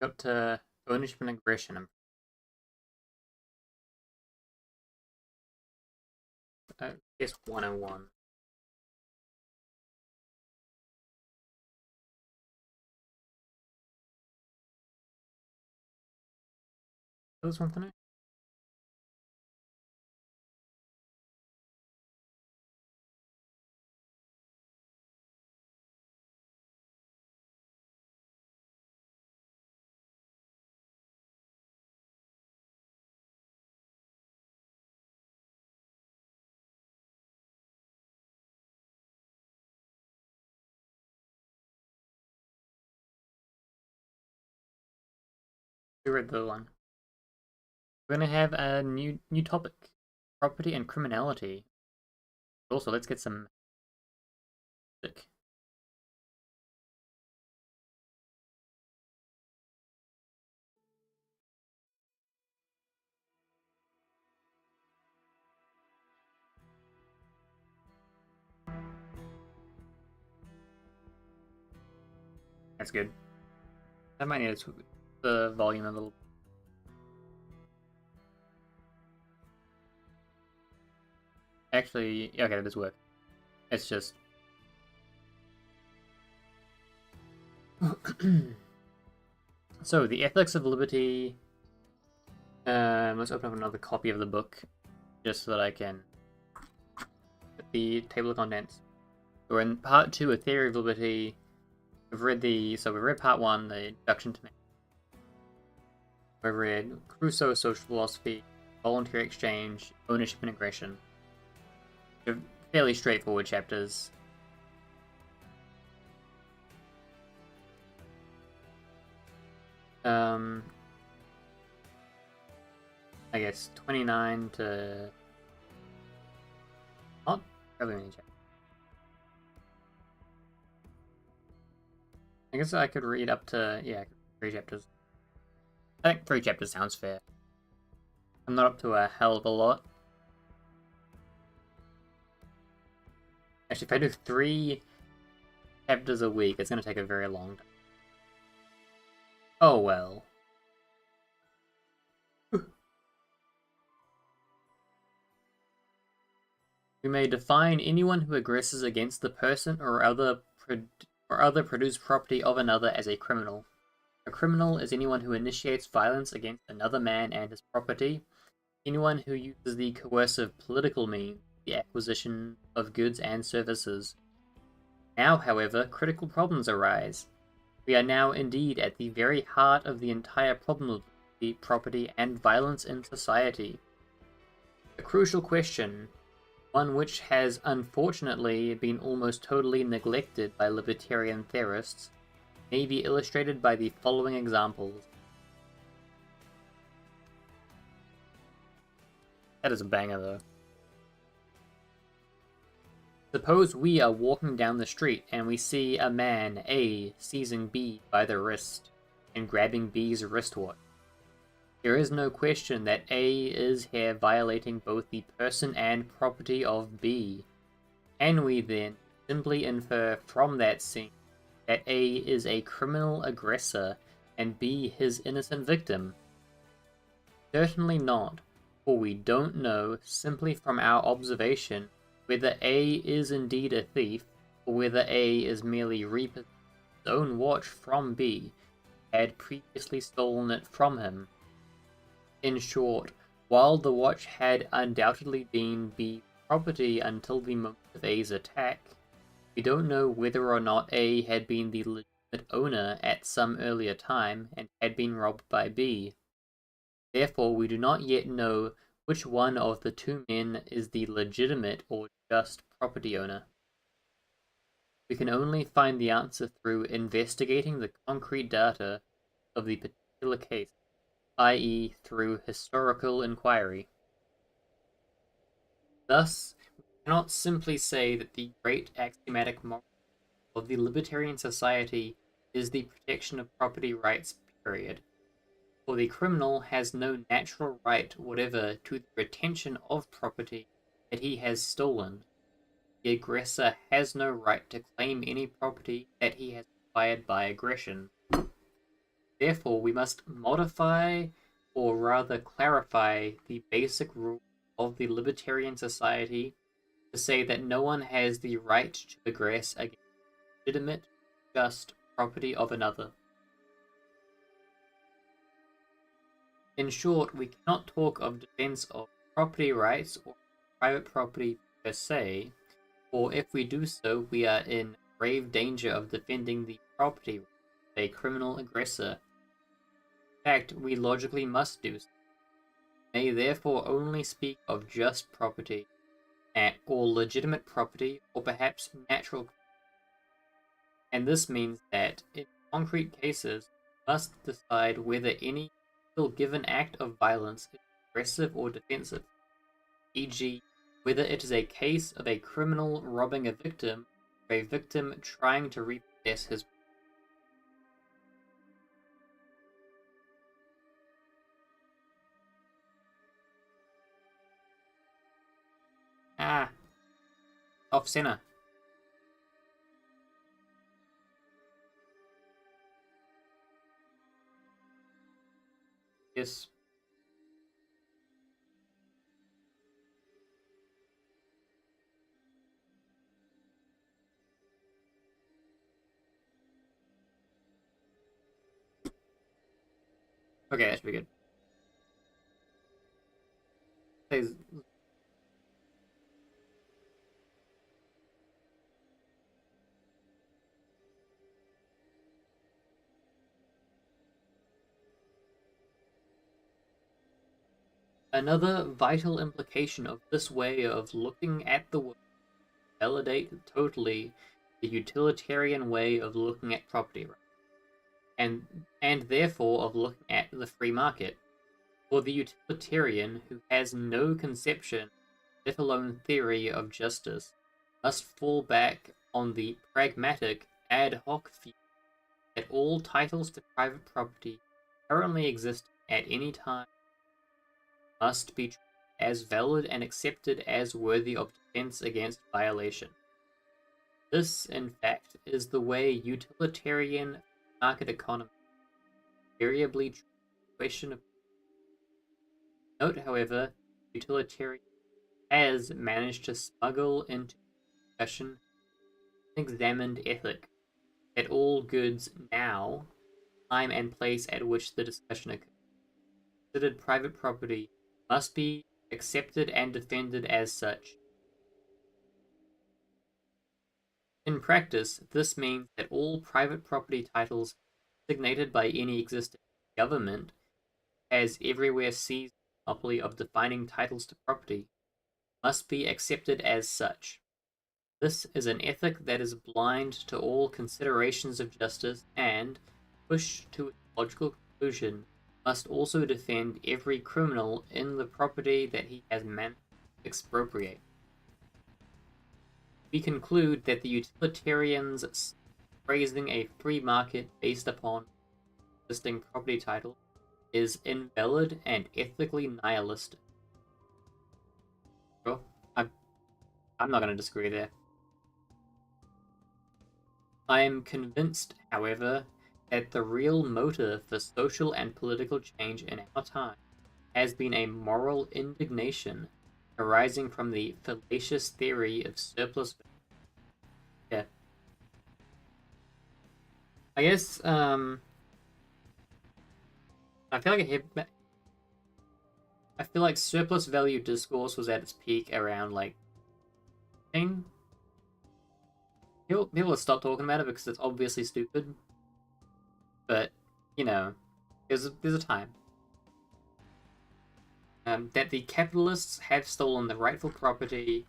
Got to ownership and aggression. I guess 101. This one for now? We read the one. We're gonna have a new topic: property and criminality. Also, let's get some music. That's good. I might need to tweak the volume a little. Actually, okay, that does work. It's just. So, the ethics of liberty. Let's open up another copy of the book, just so that I can put the table of contents. We're in part 2, A Theory of Liberty. We've read part 1, the introduction to. We've read Crusoe's social philosophy, voluntary exchange, ownership and aggression. They're fairly straightforward chapters. I guess 29 to not really many chapters. I guess I could read up to 3 chapters. I think 3 chapters sounds fair. I'm not up to a hell of a lot. Actually, if I do 3 chapters a week, it's going to take a very long time. Oh well. We may define anyone who aggresses against the person or other produced property of another as a criminal. A criminal is anyone who initiates violence against another man and his property, anyone who uses the coercive political means, the acquisition of goods and services. Now, however, critical problems arise. We are now indeed at the very heart of the entire problem of the property and violence in society. A crucial question, one which has unfortunately been almost totally neglected by libertarian theorists, may be illustrated by the following examples. That is a banger, though. Suppose we are walking down the street and we see a man, A, seizing B by the wrist and grabbing B's wristwatch. There is no question that A is here violating both the person and property of B. Can we then simply infer from that scene that A is a criminal aggressor and B his innocent victim? Certainly not, for we don't know, simply from our observation, whether A is indeed a thief, or whether A is merely repossessing his own watch from B, had previously stolen it from him. In short, while the watch had undoubtedly been B's property until the moment of A's attack, we don't know whether or not A had been the legitimate owner at some earlier time and had been robbed by B. Therefore, we do not yet know which one of the 2 men is the legitimate or just property owner. We can only find the answer through investigating the concrete data of the particular case, i.e. through historical inquiry. Thus, we cannot simply say that the great axiomatic moral of the libertarian society is the protection of property rights, period. For the criminal has no natural right whatever to the retention of property that he has stolen. The aggressor has no right to claim any property that he has acquired by aggression. Therefore, we must modify, or rather clarify, the basic rule of the libertarian society to say that no one has the right to aggress against legitimate, just property of another. In short, we cannot talk of defense of property rights or private property per se, or if we do so, we are in grave danger of defending the property of a criminal aggressor. In fact, we logically must do so. May therefore only speak of just property, or legitimate property, or perhaps natural. And this means that, in concrete cases, we must decide whether any given act of violence is aggressive or defensive, e.g., whether it is a case of a criminal robbing a victim, or a victim trying to repossess his. Off center. Yes. Okay, that should be good. Another vital implication of this way of looking at the world validate totally the utilitarian way of looking at property rights, and therefore of looking at the free market. For the utilitarian who has no conception, let alone theory, of justice, must fall back on the pragmatic ad hoc view that all titles to private property currently existing at any time must be treated as valid and accepted as worthy of defense against violation. This, in fact, is the way utilitarian market economy invariably treats the question of. Note, however, utilitarian has managed to smuggle into discussion an examined ethic that all goods now, time and place at which the discussion occurs, considered private property, must be accepted and defended as such. In practice, this means that all private property titles designated by any existing government has everywhere seized the monopoly of defining titles to property must be accepted as such. This is an ethic that is blind to all considerations of justice and, pushed to its logical conclusion, must also defend every criminal in the property that he has managed to expropriate. We conclude that the utilitarians praising a free market based upon existing property title is invalid and ethically nihilistic. Sure, I'm not going to disagree there. I am convinced, however, that the real motive for social and political change in our time has been a moral indignation arising from the fallacious theory of surplus. Yeah. I guess, I feel like surplus value discourse was at its peak around, like, 10. People have stopped talking about it because it's obviously stupid. But, you know, there's a time. That the capitalists have stolen the rightful property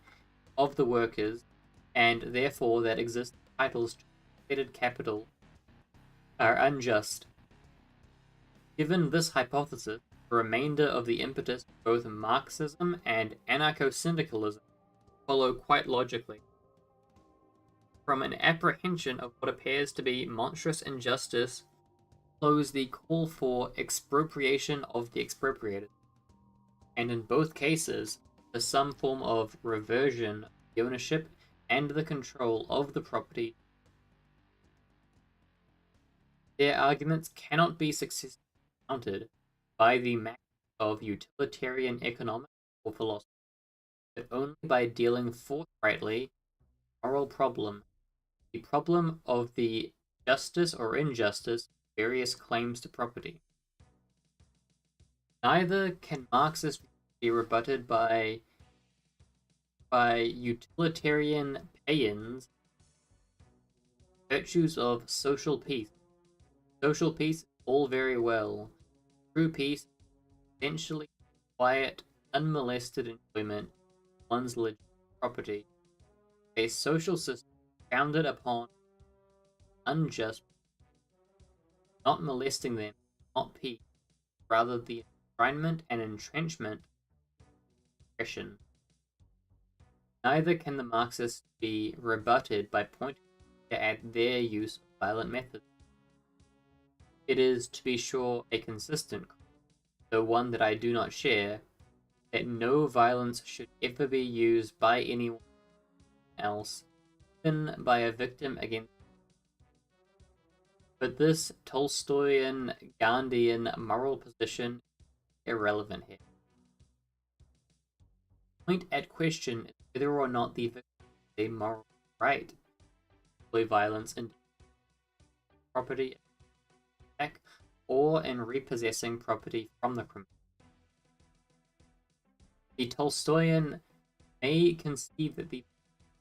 of the workers, and therefore that existing titles to embedded capital are unjust. Given this hypothesis, the remainder of the impetus of both Marxism and anarcho-syndicalism follow quite logically. From an apprehension of what appears to be monstrous injustice flows the call for expropriation of the expropriated, and in both cases, for some form of reversion of the ownership and the control of the property. Their arguments cannot be successfully countered by the max of utilitarian economics or philosophy, but only by dealing forthrightly with the moral problem, the problem of the justice or injustice of various claims to property. Neither can Marxist be rebutted by utilitarian paeans virtues of social peace. Social peace is all very well. True peace is essentially quiet, unmolested enjoyment of one's legitimate property. A social system founded upon unjust, not molesting them, not peace, rather the enshrinement and entrenchment of oppression. Neither can the Marxists be rebutted by pointing at their use of violent methods. It is, to be sure, a consistent, though one that I do not share, that no violence should ever be used by anyone else, even by a victim against. But this Tolstoyan Gandhian moral position is irrelevant here. The point at question is whether or not the victim has a moral right to employ violence in property attack or in repossessing property from the criminal. The Tolstoyan may conceive that the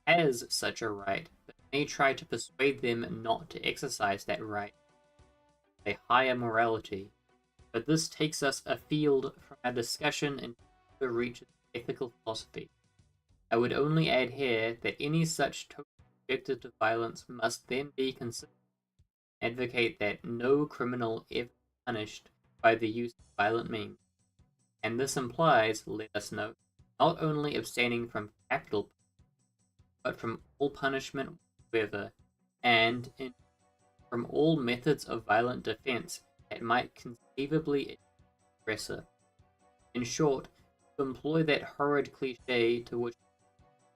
has such a right, but may try to persuade them not to exercise that right, a higher morality. But this takes us afield from our discussion into the reach of ethical philosophy. I would only add here that any such total objective to violence must then be considered. Advocate that no criminal ever punished by the use of violent means. And this implies, let us note, not only abstaining from capital, but from all punishment whatsoever, and from all methods of violent defense that might conceivably aggressor. In short, to employ that horrid cliche to which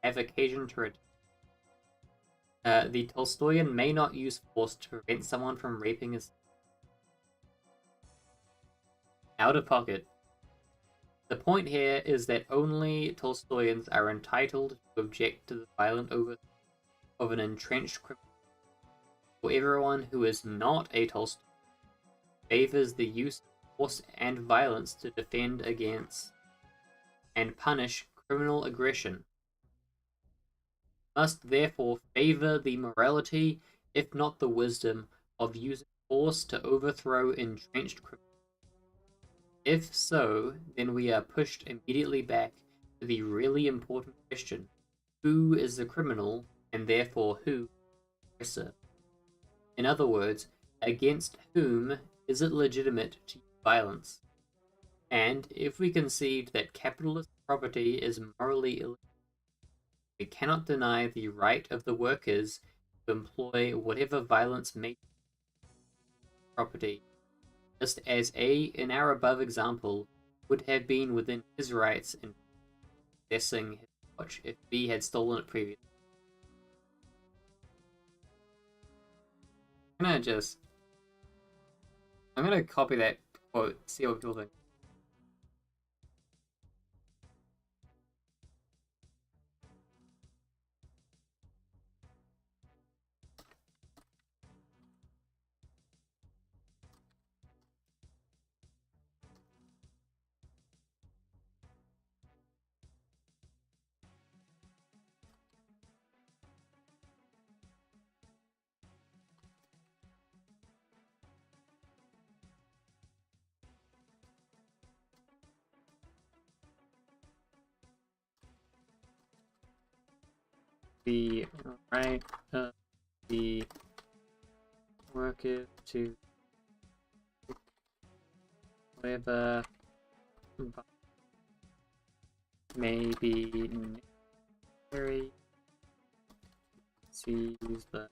I have occasion to return, the Tolstoyan may not use force to prevent someone from raping his out of pocket. The point here is that only Tolstoyans are entitled to object to the violent overthrow of an entrenched criminal. For everyone who is not a Tolstoyan favors the use of force and violence to defend against and punish criminal aggression. Must therefore favor the morality, if not the wisdom, of using force to overthrow entrenched criminals. If so, then we are pushed immediately back to the really important question: who is the criminal, and therefore who is the aggressor? In other words, against whom is it legitimate to use violence? And if we concede that capitalist property is morally illegitimate, we cannot deny the right of the workers to employ whatever violence may be property, just as A, in our above example, would have been within his rights in possessing his watch if B had stolen it previously. I'm gonna copy that quote, see what people think. The right of the worker to whatever may be necessary to seize the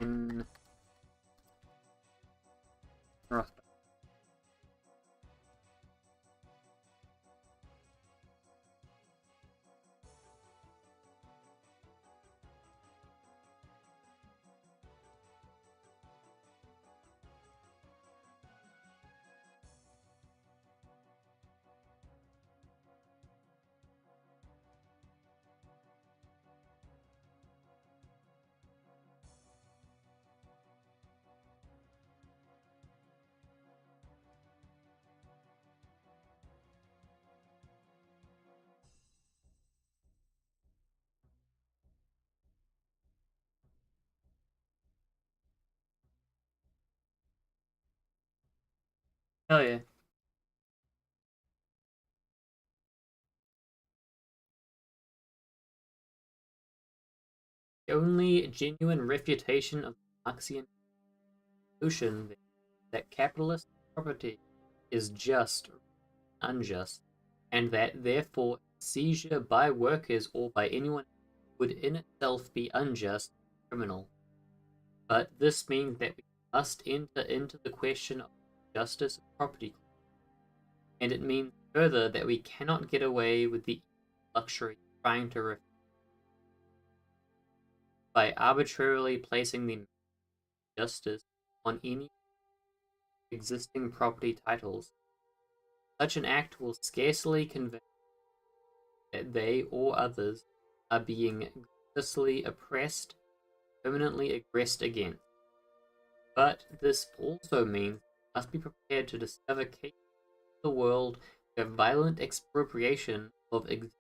in prospect. Hell yeah. The only genuine refutation of the Marxian notion that capitalist property is just or unjust, and that therefore seizure by workers or by anyone would in itself be unjust and criminal. But this means that we must enter into the question of justice of property, and it means further that we cannot get away with the luxury of trying to by arbitrarily placing the justice on any existing property titles. Such an act will scarcely convince that they or others are being grievously oppressed, permanently aggressed against. But this also means we must be prepared to discover cases in the world where violent expropriation of existing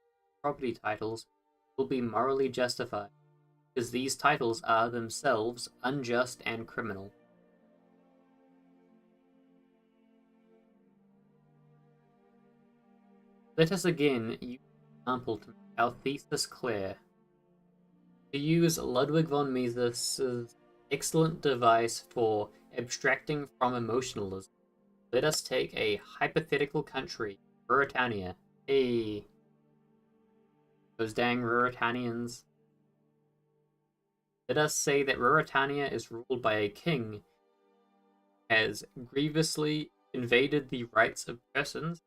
property titles will be morally justified, because these titles are themselves unjust and criminal. Let us again use an example to make our thesis clear. To use Ludwig von Mises's excellent device for abstracting from emotionalism, let us take a hypothetical country, Ruritania. Hey, those dang Ruritanians. Let us say that Ruritania is ruled by a king who has grievously invaded the rights of persons,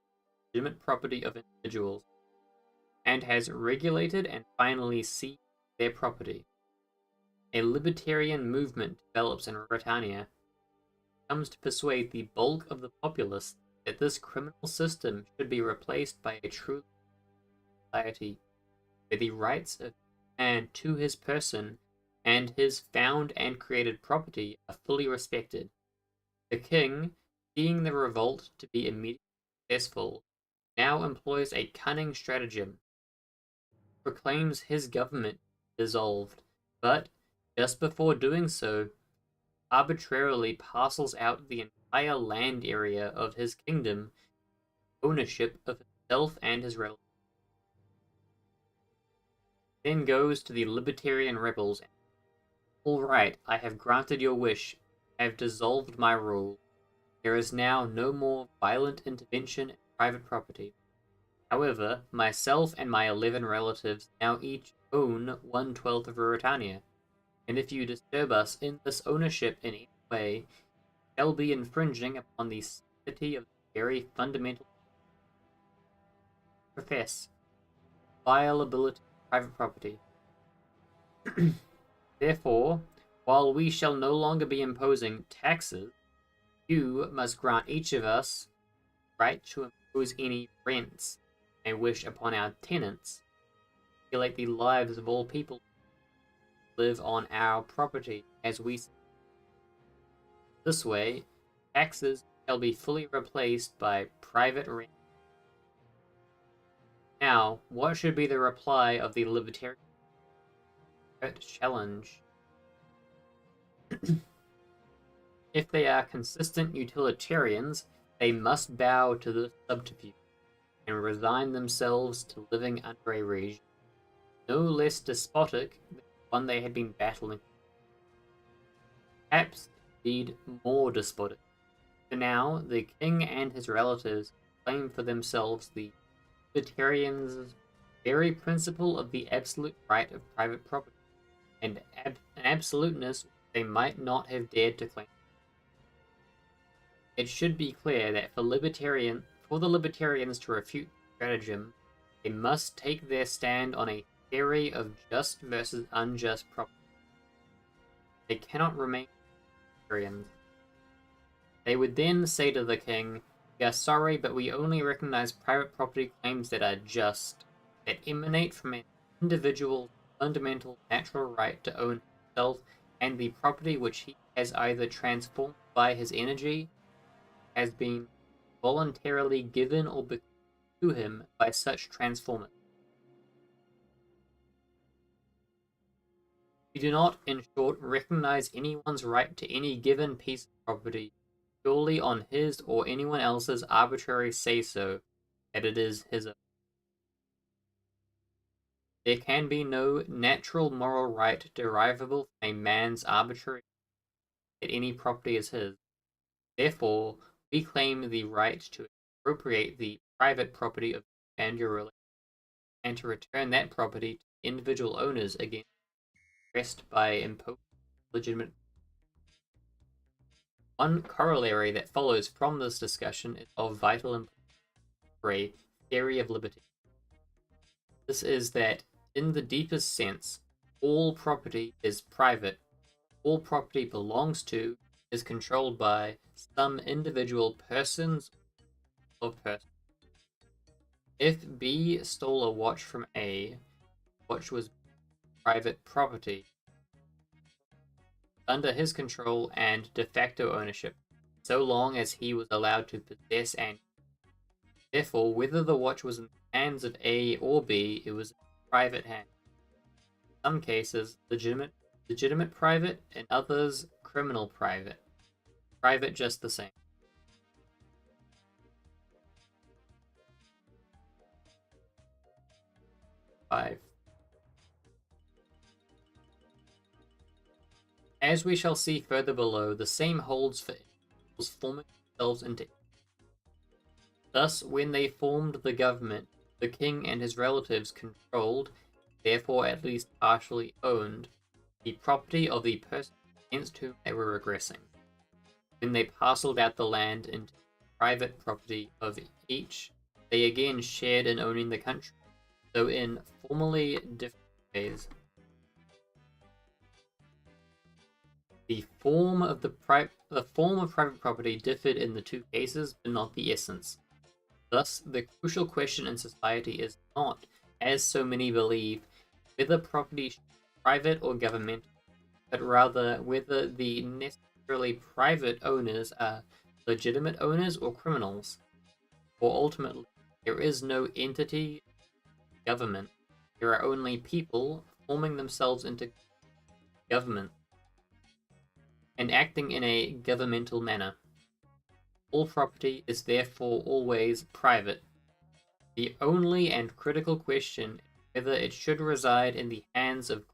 legitimate property of individuals, and has regulated and finally seized their property. A libertarian movement develops in Ruritania, comes to persuade the bulk of the populace that this criminal system should be replaced by a true society where the rights of man to his person and his found and created property are fully respected. The king, seeing the revolt to be immediately successful, now employs a cunning stratagem, proclaims his government dissolved, but just before doing so, arbitrarily parcels out the entire land area of his kingdom, ownership of himself and his relatives. Then goes to the libertarian rebels. All right, I have granted your wish. I have dissolved my rule. There is now no more violent intervention in private property. However, myself and my 11 relatives now each own 1/12 of Ruritania, and if you disturb us in this ownership in any way, you shall be infringing upon the sanctity of the very fundamental profess violability of private property. Therefore, while we shall no longer be imposing taxes, you must grant each of us the right to impose any rents and wish upon our tenants, regulate the lives of all people who live on our property as we. This way, taxes shall be fully replaced by private rent. Now, what should be the reply of the libertarian challenge? If they are consistent utilitarians, they must bow to the subterfuge and resign themselves to living under a regime no less despotic than the one they had been battling. Perhaps, indeed, more despotic. For now, the king and his relatives claim for themselves the libertarians' very principle of the absolute right of private property, and an absoluteness they might not have dared to claim. It should be clear that for the libertarians to refute the stratagem, they must take their stand on a theory of just versus unjust property. They cannot remain libertarians. They would then say to the king, "We are sorry, but we only recognize private property claims that are just, that emanate from an individual's fundamental natural right to own himself and the property which he has either transformed by his energy, has been voluntarily given or bequeathed to him by such transformers. We do not, in short, recognize anyone's right to any given piece of property, purely on his or anyone else's arbitrary say-so that it is his own. There can be no natural moral right derivable from a man's arbitrary that any property is his. Therefore, we claim the right to appropriate the private property of you and your relation, and to return that property to individual owners against rest by imposed legitimate. One corollary that follows from this discussion is of vital importance for a theory of liberty. This is that, in the deepest sense, all property is private. All property belongs to, is controlled by, some individual persons or persons. If B stole a watch from A, the watch was private property under his control and de facto ownership, so long as he was allowed to possess and. Therefore, whether the watch was in the hands of A or B, it was in private hands. In some cases, legitimate private, in others, criminal private. Private just the same. 5. As we shall see further below, the same holds for individuals forming themselves into. Thus, when they formed the government, the king and his relatives controlled, therefore at least partially owned, the property of the person against whom they were regressing. When they parceled out the land into private property of each, they again shared in owning the country, though in formally different ways. The form of private property differed in the two cases, but not the essence. Thus, the crucial question in society is not, as so many believe, whether property should be private or governmental, but rather whether the necessarily private owners are legitimate owners or criminals. For ultimately, there is no entity, government. There are only people forming themselves into government and acting in a governmental manner. All property is therefore always private. The only and critical question is whether it should reside in the hands of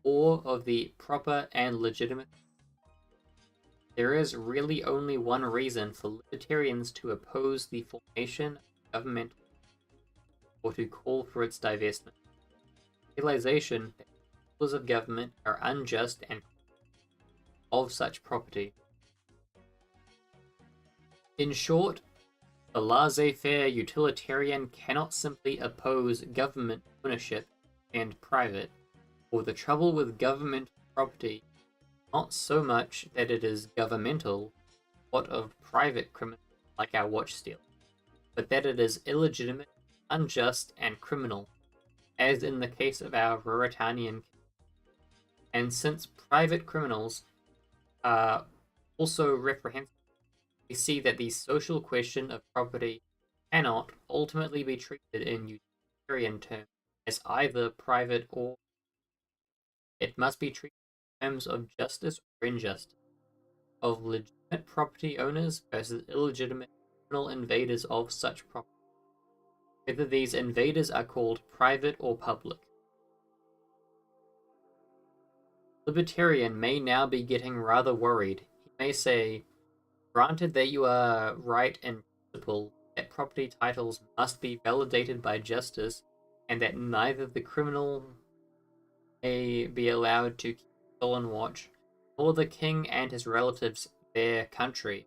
or of the proper and legitimate. There is really only one reason for libertarians to oppose the formation of government or to call for its divestment. Realization that the rules of government are unjust and of such property. In short, the laissez-faire utilitarian cannot simply oppose government ownership and private, for the trouble with government property not so much that it is governmental, what of private criminals like our watch stealing, but that it is illegitimate, unjust, and criminal, as in the case of our Ruritanian. And since private criminals are also reprehensible, we see that the social question of property cannot ultimately be treated in utilitarian terms as either private or. It must be treated in terms of justice or injustice, of legitimate property owners versus illegitimate criminal invaders of such property, whether these invaders are called private or public. Libertarian may now be getting rather worried. He may say, granted that you are right in principle that property titles must be validated by justice, and that neither the criminal may be allowed to keep a stolen watch, nor the king and his relatives their country,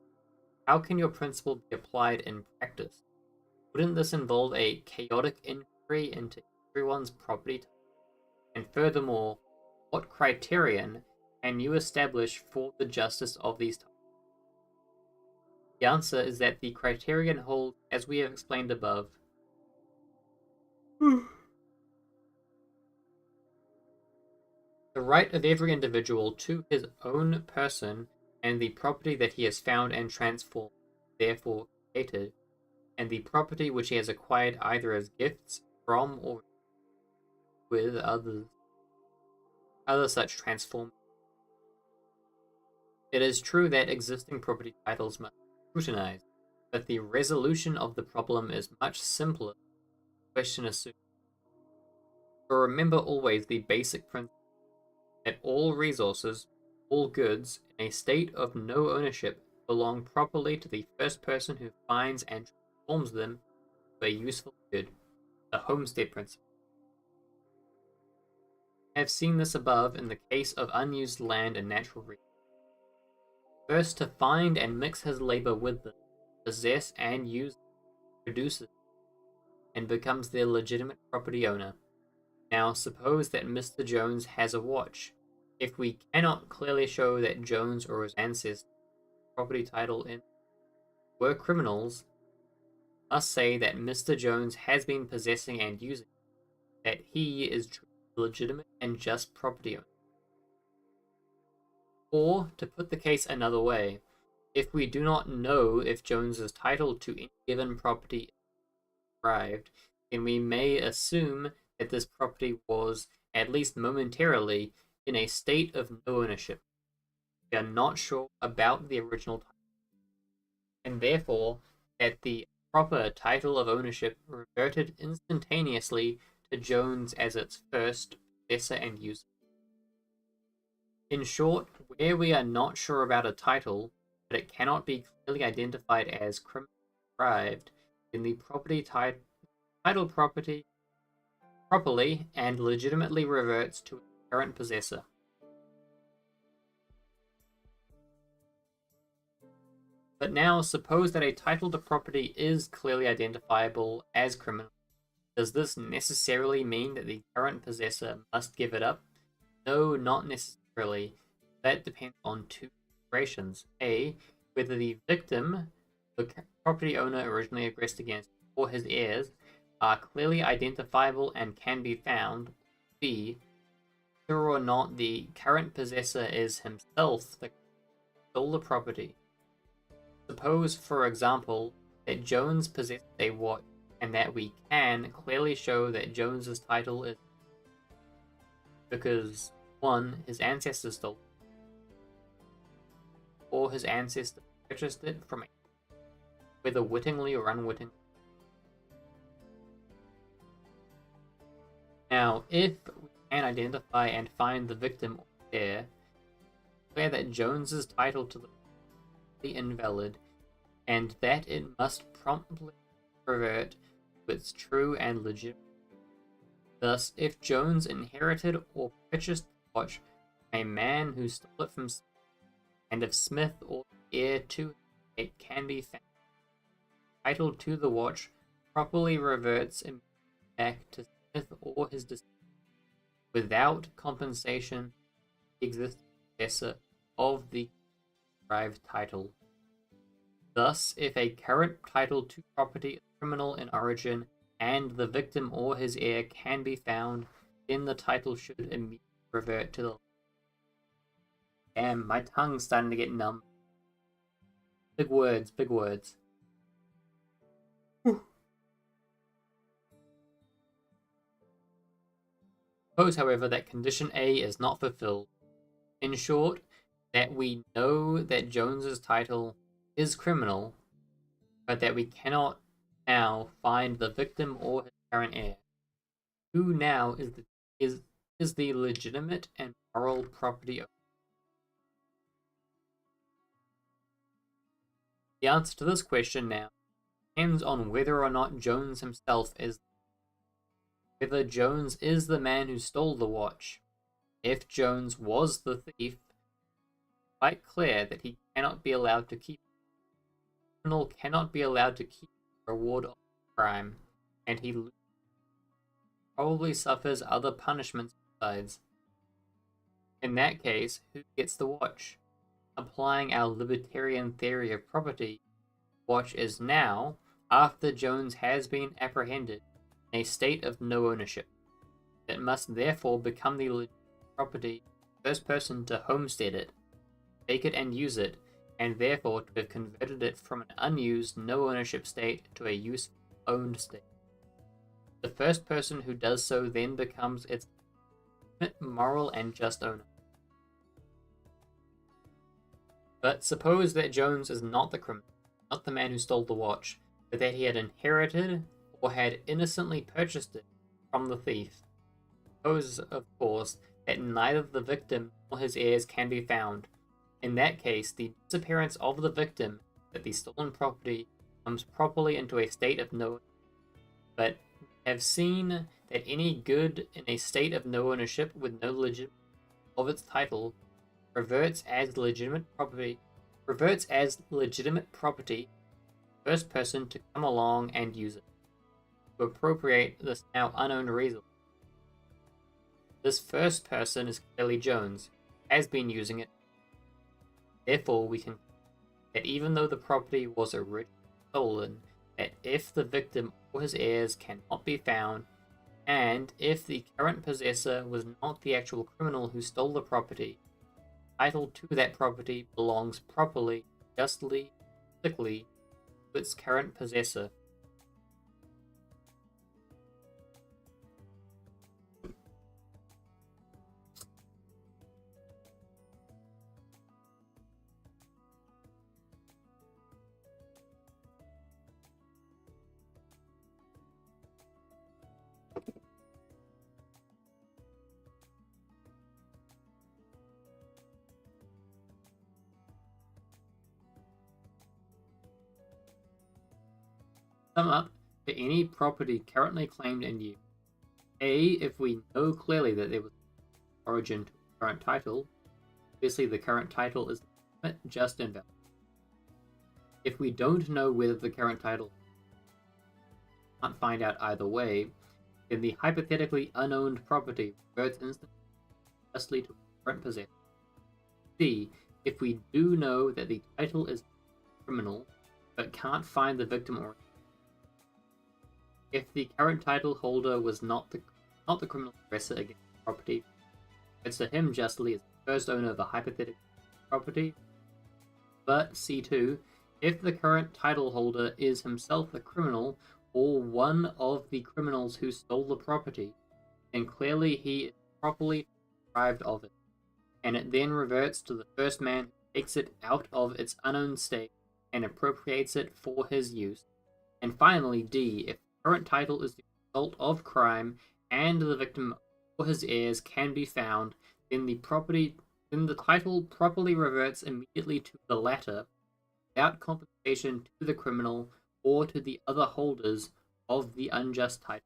how can your principle be applied in practice? Wouldn't this involve a chaotic inquiry into everyone's property? And furthermore, what criterion can you establish for the justice of these titles? The answer is that the criterion holds as we have explained above. The right of every individual to his own person and the property that he has found and transformed, therefore created, and the property which he has acquired either as gifts from or with other such transformed. It is true that existing property titles must be scrutinized, but the resolution of the problem is much simpler than the question assumes. So remember always the basic principle that all resources, all goods, in a state of no ownership belong properly to the first person who finds and transforms them to a useful good, the homestead principle. I have seen this above in the case of unused land and natural resources. First to find and mix his labor with them, possess and use them, produces, and becomes their legitimate property owner. Now suppose that Mr. Jones has a watch. If we cannot clearly show that Jones or his ancestors property title in were criminals, we must say that Mr. Jones has been possessing and using it, that he is truly legitimate and just property owner. Or, to put the case another way, if we do not know if Jones's title to any given property is derived, then we may assume that this property was, at least momentarily, in a state of no ownership. We are not sure about the original title, and therefore that the proper title of ownership reverted instantaneously to Jones as its first possessor and user. In short, where we are not sure about a title, but it cannot be clearly identified as criminally derived, then the title property properly and legitimately reverts to its current possessor. But now, suppose that a title to property is clearly identifiable as criminal. Does this necessarily mean that the current possessor must give it up? No, not necessarily. That depends on two considerations. A, whether the victim, the property owner originally aggressed against, or his heirs are clearly identifiable and can be found. B, whether or not the current possessor is himself the stole the property. Suppose, for example, that Jones possessed a watch and that we can clearly show that Jones's title is because 1. His ancestors stole it, or his ancestors purchased it from it, whether wittingly or unwittingly. Now, if we can identify and find the victim or heir, declare that Jones's title to the invalid, and that it must promptly revert to its true and legitimate. Thus, if Jones inherited or purchased the watch from a man who stole it from Smith, and if Smith or the heir to it can be found, title to the watch properly reverts back to Smith or his descendants without compensation the existing possessor of the derived title. Thus, if a current title to property is criminal in origin and the victim or his heir can be found, then the title should immediately revert to the. Damn, my tongue's starting to get numb. Big words, big words. Suppose, however, that condition A is not fulfilled. In short, that we know that Jones's title is criminal, but that we cannot now find the victim or his current heir. Who now is the legitimate and moral property owner? The answer to this question now depends on whether or not Jones himself is. Whether Jones is the man who stole the watch. If Jones was the thief, it's quite clear that he cannot be allowed to keep it. The criminal cannot be allowed to keep the reward of the crime, and he probably suffers other punishments besides. In that case, who gets the watch? Applying our libertarian theory of property, the watch is now, after Jones has been apprehended, in a state of no ownership. It must therefore become the legitimate property of the first person to homestead it, take it and use it, and therefore to have converted it from an unused, no ownership state to a useful, owned state. The first person who does so then becomes its moral and just owner. But suppose that Jones is not the criminal, not the man who stole the watch, but that he had inherited or had innocently purchased it from the thief. Suppose, of course, that neither the victim nor his heirs can be found. In that case, the disappearance of the victim, that the stolen property comes properly into a state of no, but have seen that any good in a state of no ownership with no legitimate of its title reverts as legitimate property, first person to come along and use it, to appropriate this now unowned resource. This first person is clearly Jones, has been using it. Therefore, we can that even though the property was originally stolen, that if the victim or his heirs cannot be found, and if the current possessor was not the actual criminal who stole the property, title to that property belongs properly, justly, strictly to its current possessor. Sum up for any property currently claimed in use. A, if we know clearly that there was origin to the current title, obviously the current title is just invalid. If we don't know whether the current title can't find out either way, then the hypothetically unowned property reverts instantly to current possessor. C, if we do know that the title is criminal, but can't find the victim or if the current title holder was not the criminal aggressor against the property, it's to him justly as the first owner of the hypothetical property. But C2, if the current title holder is himself the criminal or one of the criminals who stole the property, then clearly he is properly deprived of it, and it then reverts to the first man who takes it out of its unowned state and appropriates it for his use. And finally, D, if current title is the result of crime and the victim or his heirs can be found, then the title properly reverts immediately to the latter without compensation to the criminal or to the other holders of the unjust title.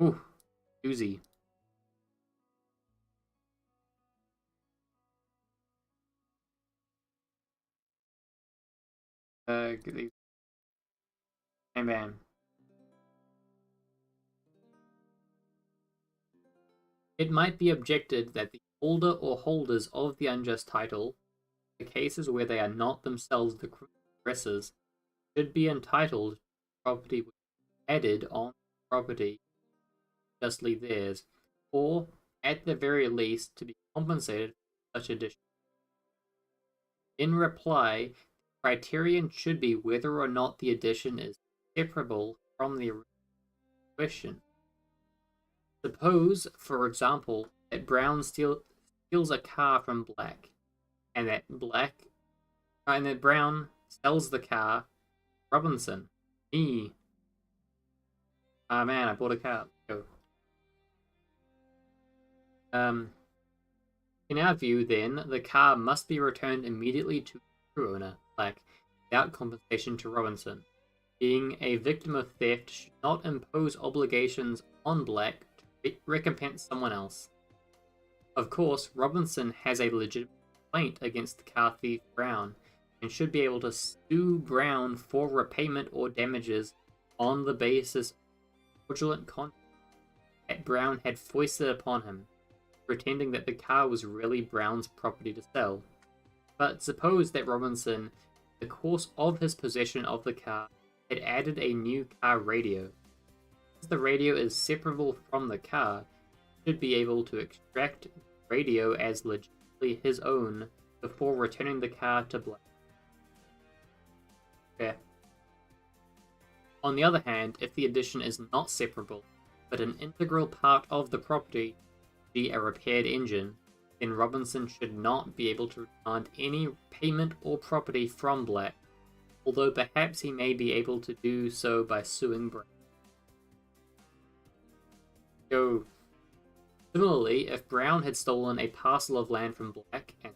Ooh, doozy. Get these. Bam, bam. It might be objected that the holder or holders of the unjust title, the cases where they are not themselves the aggressors, should be entitled to property added on property justly theirs, or at the very least to be compensated for such addition. In reply, the criterion should be whether or not the addition is separable from the question. Suppose, for example, that Brown steals a car from Black, and that Brown sells the car to Robinson. Ah man, I bought a car. Let's go. In our view, then, the car must be returned immediately to the true owner, Black, without compensation to Robinson. Being a victim of theft should not impose obligations on Black to recompense someone else. Of course, Robinson has a legitimate complaint against the car thief Brown, and should be able to sue Brown for repayment or damages on the basis of fraudulent conduct that Brown had foisted upon him, pretending that the car was really Brown's property to sell. But suppose that Robinson, in the course of his possession of the car, had added a new car radio. As the radio is separable from the car, he should be able to extract the radio as legitimately his own before returning the car to Black. Okay. On the other hand, if the addition is not separable, but an integral part of the property, a repaired engine, then Robinson should not be able to demand any payment or property from Black, although perhaps he may be able to do so by suing Brown. So, similarly, if Brown had stolen a parcel of land from Black and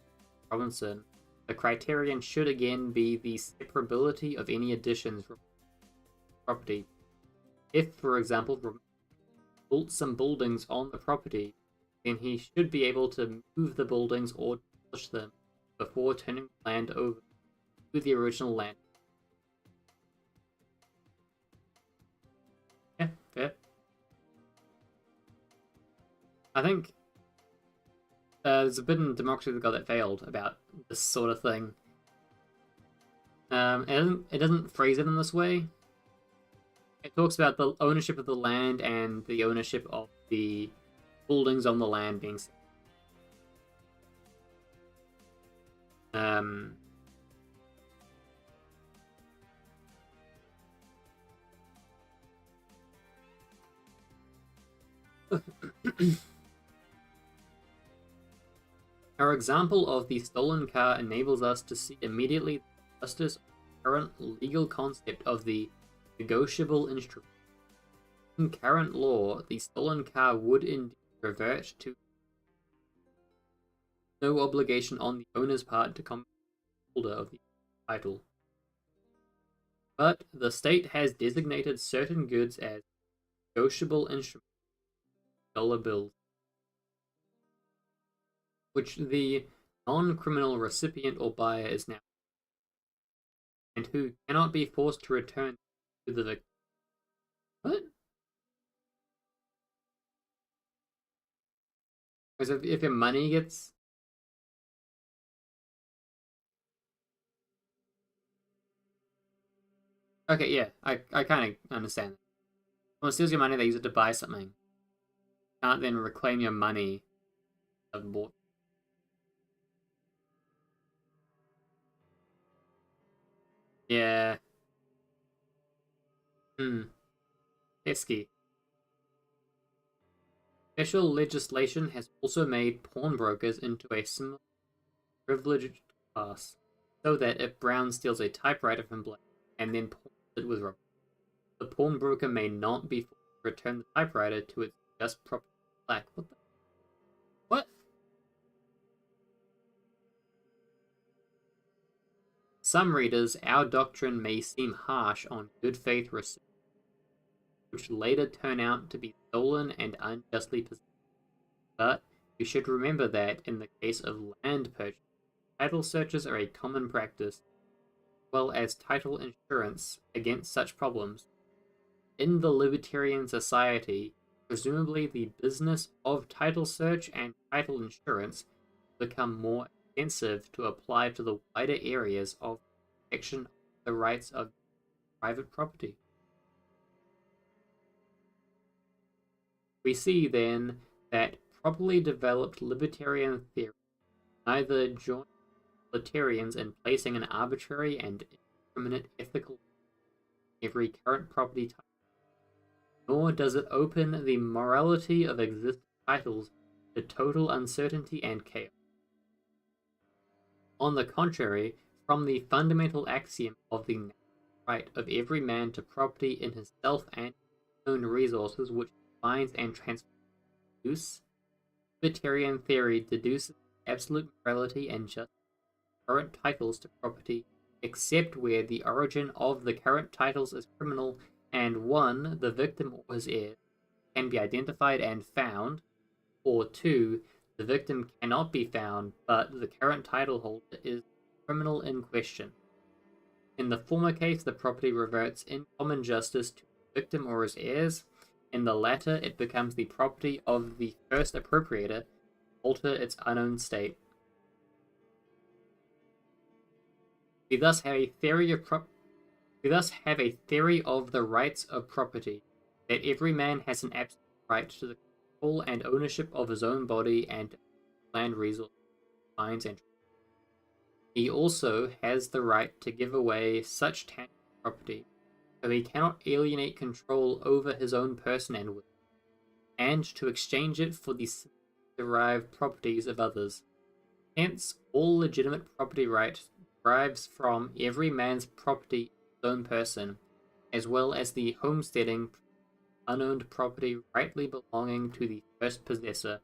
Robinson, the criterion should again be the separability of any additions from property. If, for example, Robinson built some buildings on the property, then he should be able to move the buildings or demolish them before turning the land over to the original land. Yeah, fair. I think there's a bit in Democracy of the God that failed about this sort of thing. It doesn't phrase it in this way. It talks about the ownership of the land and the ownership of the buildings on the land being Our example of the stolen car enables us to see immediately the justice of the current legal concept of the negotiable instrument. In current law, the stolen car would indeed revert to no obligation on the owner's part to compensate the holder of the title. But the state has designated certain goods as negotiable instruments, dollar bills, which the non-criminal recipient or buyer is now, and who cannot be forced to return to the victim. What? Because if your money gets... Okay, yeah, I kind of understand that. When someone steals your money, they use it to buy something. You can't then reclaim your money of bought. Yeah. Pesky. Special legislation has also made pawnbrokers into a similar privileged class, so that if Brown steals a typewriter from Black and then pawns it with Robert, the pawnbroker may not be forced to return the typewriter to its just property. Black. What the? What? Some readers, our doctrine may seem harsh on good faith recipients, which later turn out to be stolen and unjustly possessed. But you should remember that in the case of land purchase, title searches are a common practice, as well as title insurance against such problems. In the libertarian society, presumably the business of title search and title insurance become more extensive to apply to the wider areas of protection of the rights of private property. We see then that properly developed libertarian theory neither joins libertarians in placing an arbitrary and indiscriminate ethical every current property type, nor does it open the morality of existing titles to total uncertainty and chaos. On the contrary, from the fundamental axiom of the right of every man to property in himself and his own resources, which defines and transforms use, libertarian theory deduces absolute morality and justice of current titles to property, except where the origin of the current titles is criminal and 1. The victim or his heir can be identified and found, or 2. The victim cannot be found, but the current title holder is the criminal in question. In the former case, the property reverts in common justice to the victim or his heirs. In the latter, it becomes the property of the first appropriator, alter its unknown state. We thus have a theory of the rights of property, that every man has an absolute right to the control and ownership of his own body and land resources, mines, and he also has the right to give away such tangible property, so he cannot alienate control over his own person and will, and to exchange it for the derived properties of others. Hence, all legitimate property right derives from every man's property in his own person, as well as the homesteading unowned property rightly belonging to the first possessor.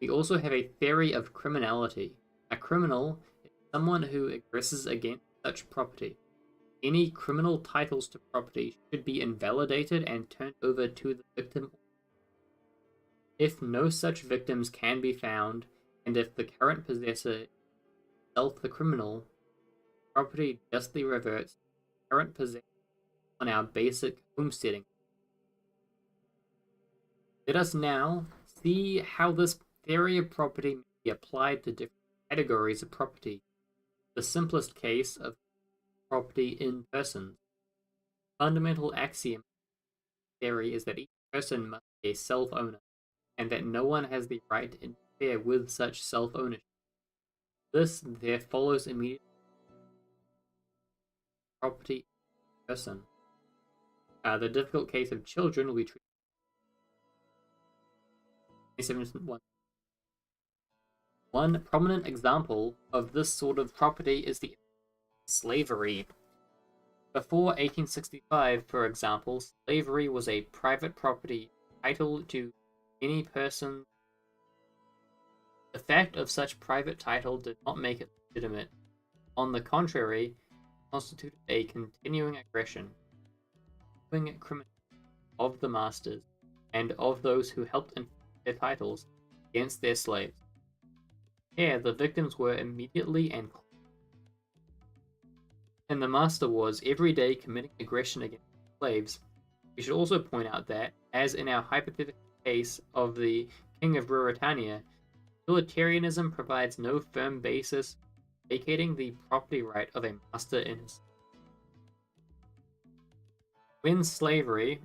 We also have a theory of criminality. A criminal is someone who aggresses against such property. Any criminal titles to property should be invalidated and turned over to the victim. If no such victims can be found, and if the current possessor is himself the criminal, property justly reverts to the current possessor on our basic homesteading. Let us now see how this theory of property may be applied to different categories of property. The simplest case of property in persons. Fundamental axiom of the theory is that each person must be a self-owner, and that no one has the right to interfere with such self-ownership. This there follows immediately property in person. The difficult case of children will be treated. One prominent example of this sort of property is the slavery. Before 1865, for example, slavery was a private property title to any person. The fact of such private title did not make it legitimate. On the contrary, it constituted a continuing aggression, criminal of the masters and of those who helped enforce their titles against their slaves. Here, the victims were immediately and the master was every day committing aggression against slaves. We should also point out that, as in our hypothetical case of the King of Ruritania, utilitarianism provides no firm basis for vacating the property right of a master in his. When slavery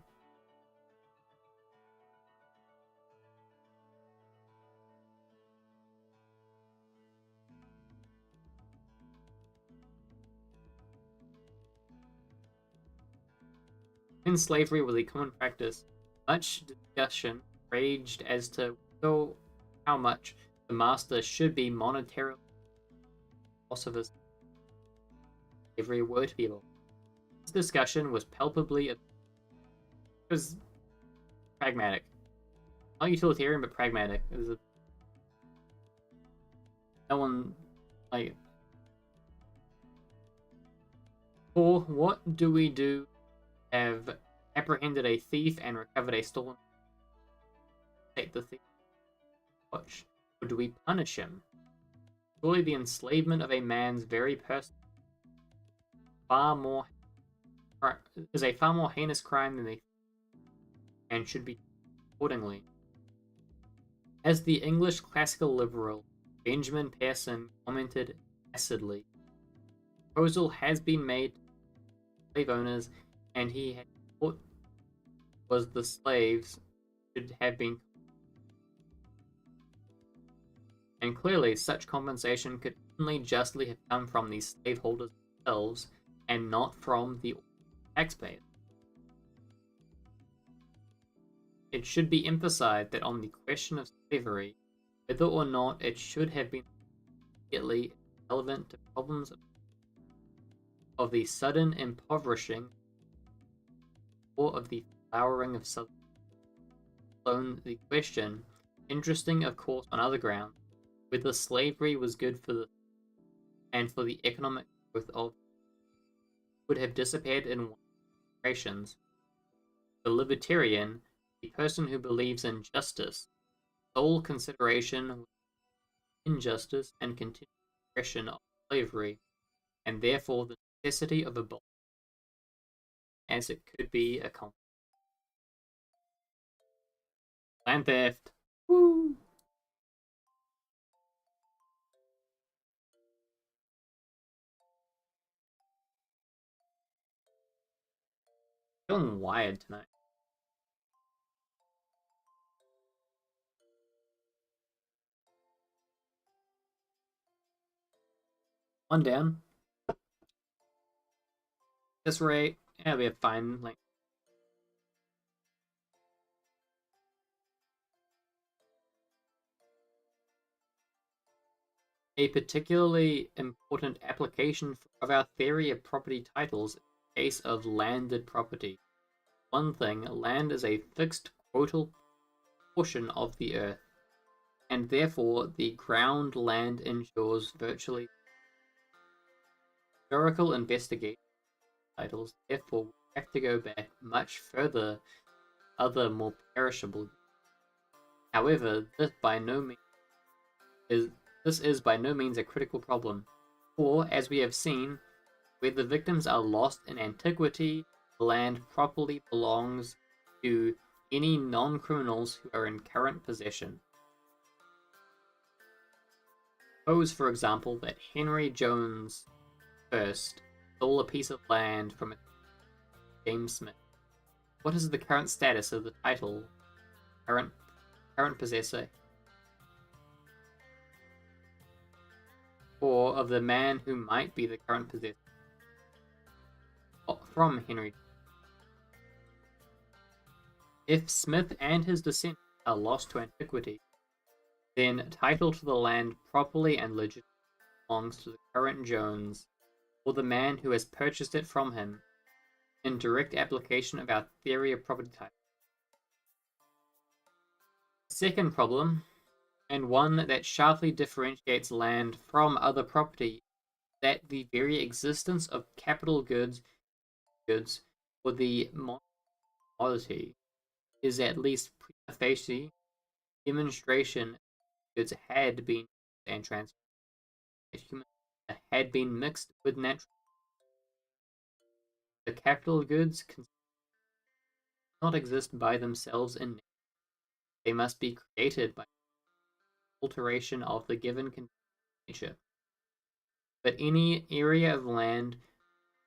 was a common practice, much discussion raged as to how much the master should be monetarily loss of his slavery were to be able. This discussion was pragmatic. Not utilitarian, but pragmatic. It was no one, like, or what do we do? Have apprehended a thief and recovered a stolen. Take the thief. Watch. Or do we punish him? Surely the enslavement of a man's very person is a far more heinous crime than and should be accordingly. As the English classical liberal Benjamin Pearson commented acidly, proposal has been made to slave owners, and he had thought was the slaves should have been. And clearly, such compensation could only justly have come from the slaveholders themselves, and not from the taxpayers. It should be emphasized that on the question of slavery, whether or not it should have been immediately relevant to problems of the sudden impoverishing or of the flowering of Southern alone the question, interesting of course on other grounds, whether slavery was good for the and for the economic growth of would have disappeared in generations. The libertarian, the person who believes in justice, sole consideration injustice and continued oppression of slavery, and therefore the necessity of abolishing as it could be accomplished. Land theft. Woo! Feeling wired tonight. One down. This rate, yeah, we have fine. Like, A particularly important application of our theory of property titles is the case of landed property. One thing, land is a fixed quotal portion of the earth, and therefore the ground land ensures virtually historical investigation titles, therefore we have to go back much further, other more perishable. However, this is by no means a critical problem, for as we have seen, where the victims are lost in antiquity, the land properly belongs to any non-criminals who are in current possession. Suppose, for example, that Henry Jones first stole a piece of land from James Smith. What is the current status of the title, current possessor, or of the man who might be the current possessor from Henry? If Smith and his descendants are lost to antiquity, then title to the land properly and legitimately belongs to the current Jones, or the man who has purchased it from him, in direct application of our theory of property type. Second problem, and one that sharply differentiates land from other property, that the very existence of capital goods or the commodity is at least prima facie demonstration goods had been and transformed, had been mixed with natural. The capital goods cannot exist by themselves in nature. They must be created by alteration of the given nature. But any area of land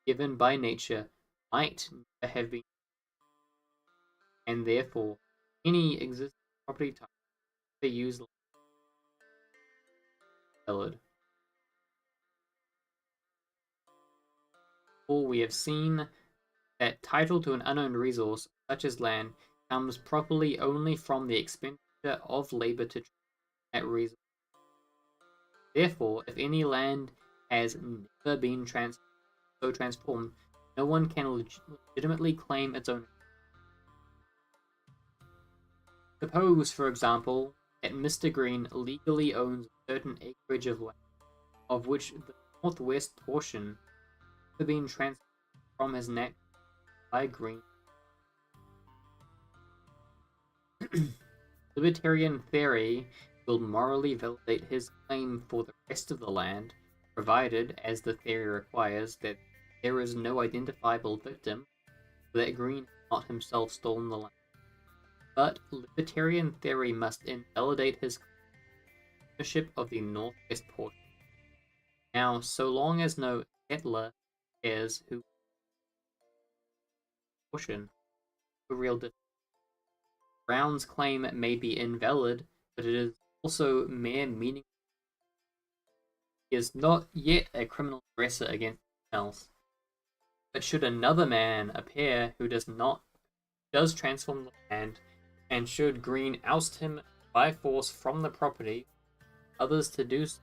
given by nature might never have been, and therefore any existing property type they use valid. For we have seen that title to an unowned resource, such as land, comes properly only from the expenditure of labor to train that resource. Therefore, if any land has never been transformed, no one can legitimately claim its ownership. Suppose, for example, that Mr. Green legally owns a certain acreage of land, of which the northwest portion has been transferred from his net by Green. Libertarian theory will morally validate his claim for the rest of the land, provided, as the theory requires, that there is no identifiable victim, or that Green has not himself stolen the land. But libertarian theory must invalidate his ownership of the northwest portion. Now, so long as no settler cares who portion, the real difference. Brown's claim may be invalid, but it is also mere meaning. He is not yet a criminal aggressor against someone else. But should another man appear who does transform the land, and should Green oust him by force from the property, others to do so,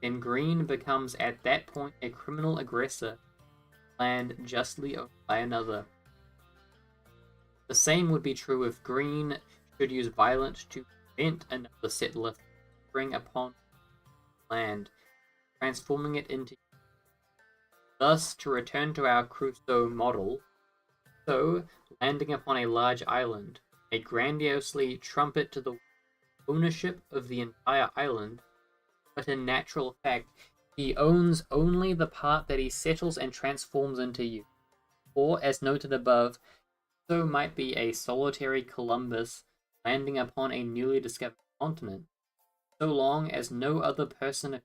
then Green becomes at that point a criminal aggressor, land justly owned by another. The same would be true if Green should use violence to prevent another settler from entering upon land, transforming it into. Thus, to return to our Crusoe model, so, landing upon a large island, may grandiosely trumpet to the ownership of the entire island, but in natural fact, he owns only the part that he settles and transforms into use. Or, as noted above, so might be a solitary Columbus landing upon a newly discovered continent, so long as no other person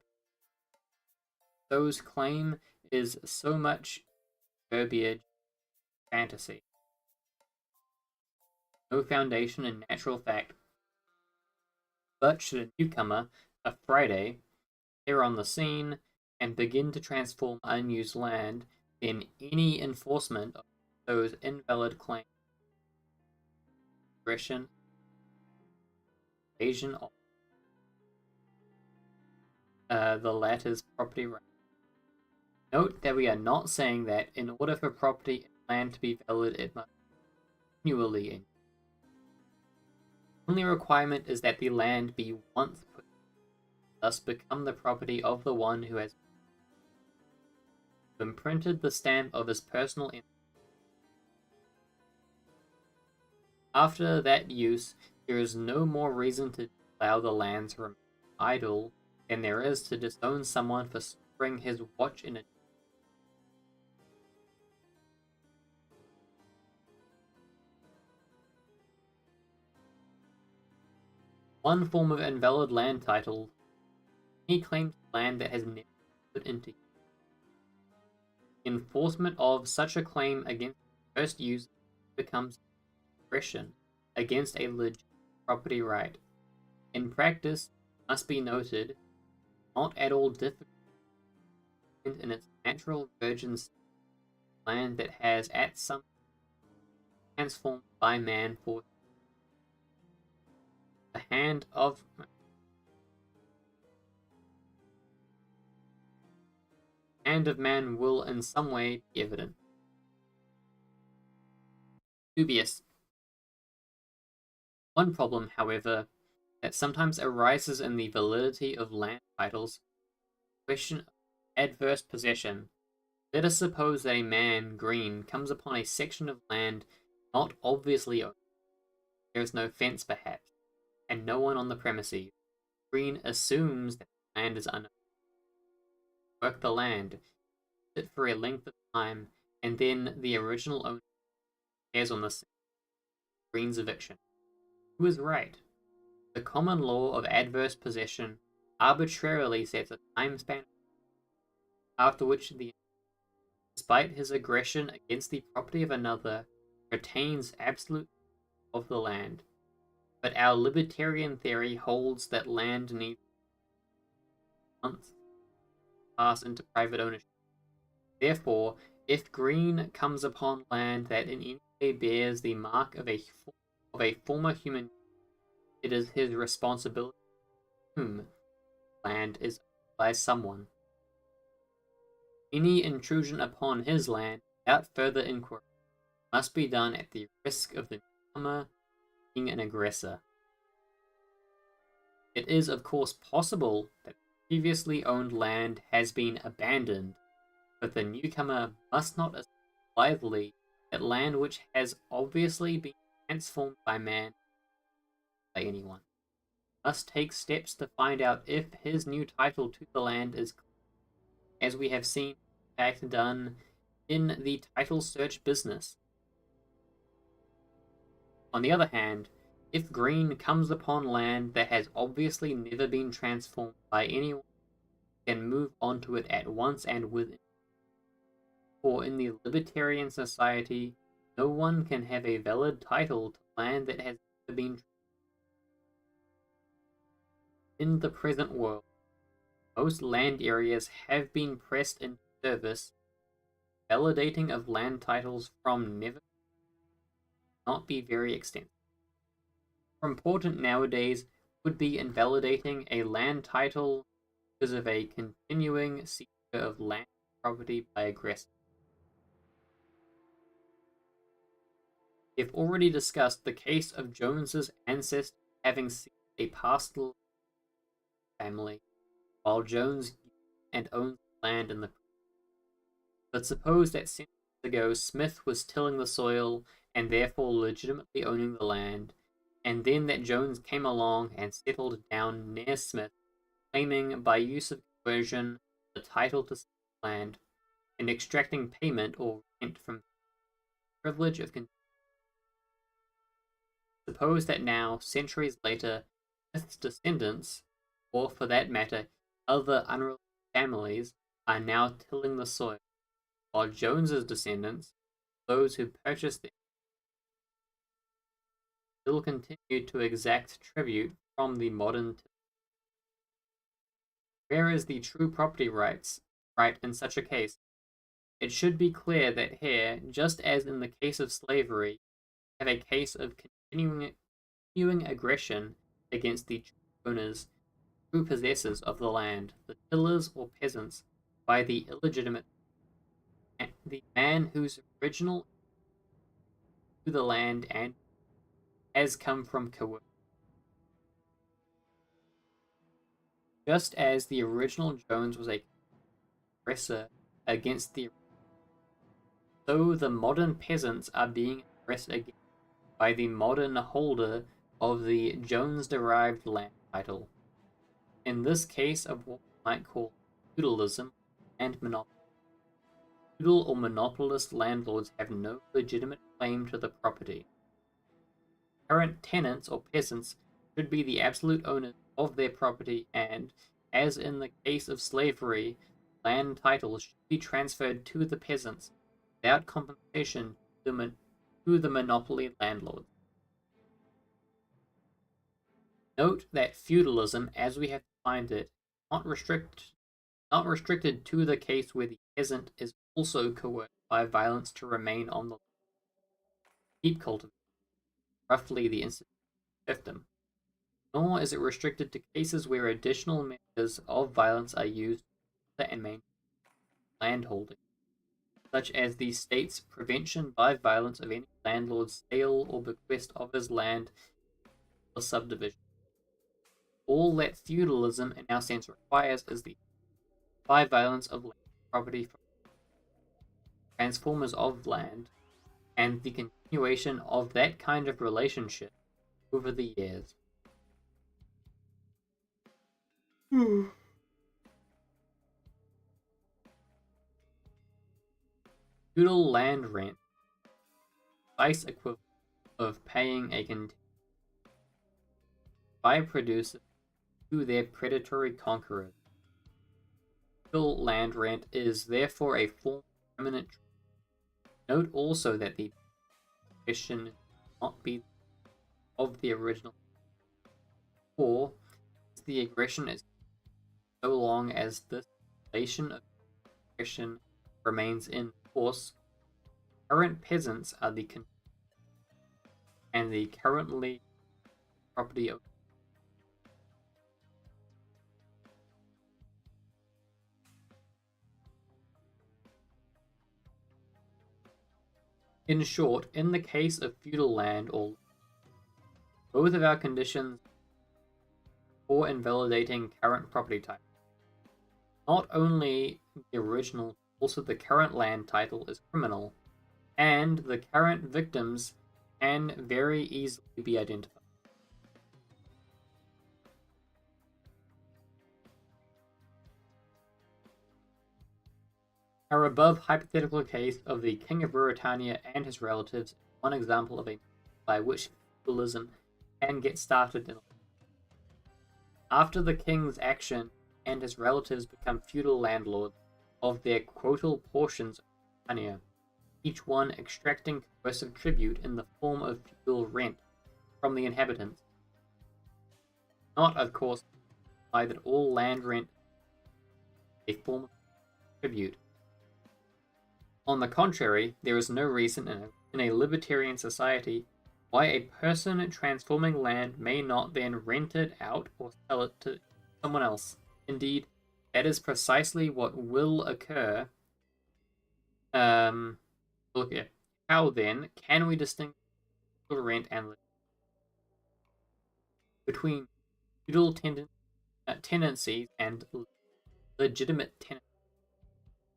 So's claim is so much verbiage fantasy, no foundation in natural fact. But should a newcomer, a Friday, appear on the scene and begin to transform unused land, then any enforcement of those invalid claims, aggression, invasion of the latter's property right. Note that we are not saying that in order for property and land to be valid, it must continually in. The only requirement is that the land be once put, thus become the property of the one who has imprinted the stamp of his personal interest. After that use, there is no more reason to allow the land to remain idle than there is to disown someone for storing his watch in a. One form of invalid land title, any claim to land that has never been put into use. Enforcement of such a claim against the first user becomes aggression against a legit property right. In practice, it must be noted, not at all difficult in its natural virgin state, land that has at some transformed by man for the hand of man will in some way be evident. Dubious. One problem, however, that sometimes arises in the validity of land titles, question of adverse possession. Let us suppose that a man, Green, comes upon a section of land not obviously owned. There is no fence, perhaps, and no one on the premises. Green assumes that the land is unowned. Work the land, sit for a length of time, and then the original owner bears on the scene. Green's eviction. Who is right? The common law of adverse possession arbitrarily sets a time span after which the, despite his aggression against the property of another, retains absolute of the land. But our libertarian theory holds that land needs months to pass into private ownership. Therefore, if Green comes upon land that in any way bears the mark of a former human, it is his responsibility whom land is owned by someone. Any intrusion upon his land without further inquiry must be done at the risk of the newcomer being an aggressor. It is, of course, possible that previously owned land has been abandoned, but the newcomer must not assume blithely that land which has obviously been transformed by man, by anyone, must take steps to find out if his new title to the land is clear, as we have seen in fact done in the title search business. On the other hand, if Green comes upon land that has obviously never been transformed by anyone, he can move onto it at once and with it. For in the libertarian society, no one can have a valid title to land that has never been transformed. In the present world, most land areas have been pressed into service. Validating of land titles from never not be very extensive. More important nowadays would be invalidating a land title because of a continuing seizure of land property by aggressors. We have already discussed the case of Jones's ancestor having seized a pastoral family, while Jones and owns land in the. But suppose that centuries ago Smith was tilling the soil and therefore legitimately owning the land, and then that Jones came along and settled down near Smith, claiming by use of coercion the title to land, and extracting payment or rent from the privilege of. Suppose that now, centuries later, Smith's descendants, or for that matter, other unrelated families, are now tilling the soil, while Jones's descendants, those who purchased them, still continue to exact tribute from the modern. Where is the true property right in such a case? It should be clear that here, just as in the case of slavery, we have a case of continuing aggression against the owners, true possessors of the land, the tillers or peasants, by the illegitimate, the man whose original to the land and has come from coercion. Just as the original Jones was a aggressor against the, so the modern peasants are being aggressed against by the modern holder of the Jones-derived land title. In this case of what we might call feudalism and monopoly, feudal or monopolist landlords have no legitimate claim to the property. Current tenants or peasants should be the absolute owners of their property, and, as in the case of slavery, land titles should be transferred to the peasants without compensation to the monopoly landlords. Note that feudalism, as we have defined it, not restricted to the case where the peasant is also coerced by violence to remain on the land. Keep cultivating, roughly the instant fiefdom. Nor is it restricted to cases where additional measures of violence are used to and maintain landholding, such as the state's prevention by violence of any landlord's sale or bequest of his land or subdivision. All that feudalism in our sense requires is the by violence of land property from transformers of land and the continuation of that kind of relationship over the years. Feudal land rent, precise equivalent of paying a by producers to their predatory conquerors. Feudal land rent is therefore a form of permanent. Note also that the question not be of the original, or the aggression is so long as this relation of aggression remains in force. Current peasants are the and the currently property of. In short, in the case of feudal land, or both of our conditions for invalidating current property type, not only the original, also the current land title is criminal, and the current victims can very easily be identified. Our above hypothetical case of the King of Ruritania and his relatives is one example of a by which feudalism can get started. After the king's action and his relatives become feudal landlords of their quotal portions of Ruritania, each one extracting coercive tribute in the form of feudal rent from the inhabitants. Not, of course, by that all land rent is a form of tribute. On the contrary, there is no reason in a libertarian society why a person transforming land may not then rent it out or sell it to someone else. Indeed, that is precisely what will occur. Look here. How then can we distinguish rent and between feudal tenancies and legitimate tenancies?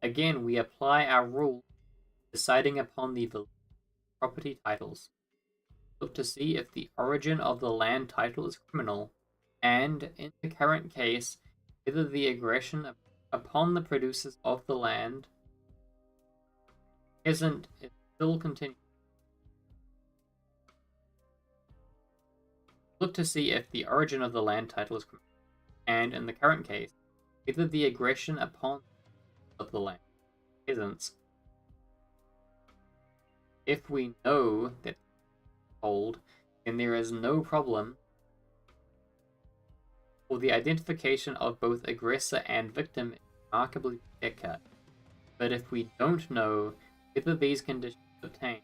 Again, we apply our rule deciding upon the property titles. Look to see if the origin of the land title is criminal, and, in the current case, whether the aggression upon the producers of the land isn't still continuing. Look to see if the origin of the land title is criminal, and, in the current case, whether the aggression upon of the land peasants. If we know that hold, then there is no problem for the identification of both aggressor and victim is remarkably clear-cut. But if we don't know whether these conditions obtain,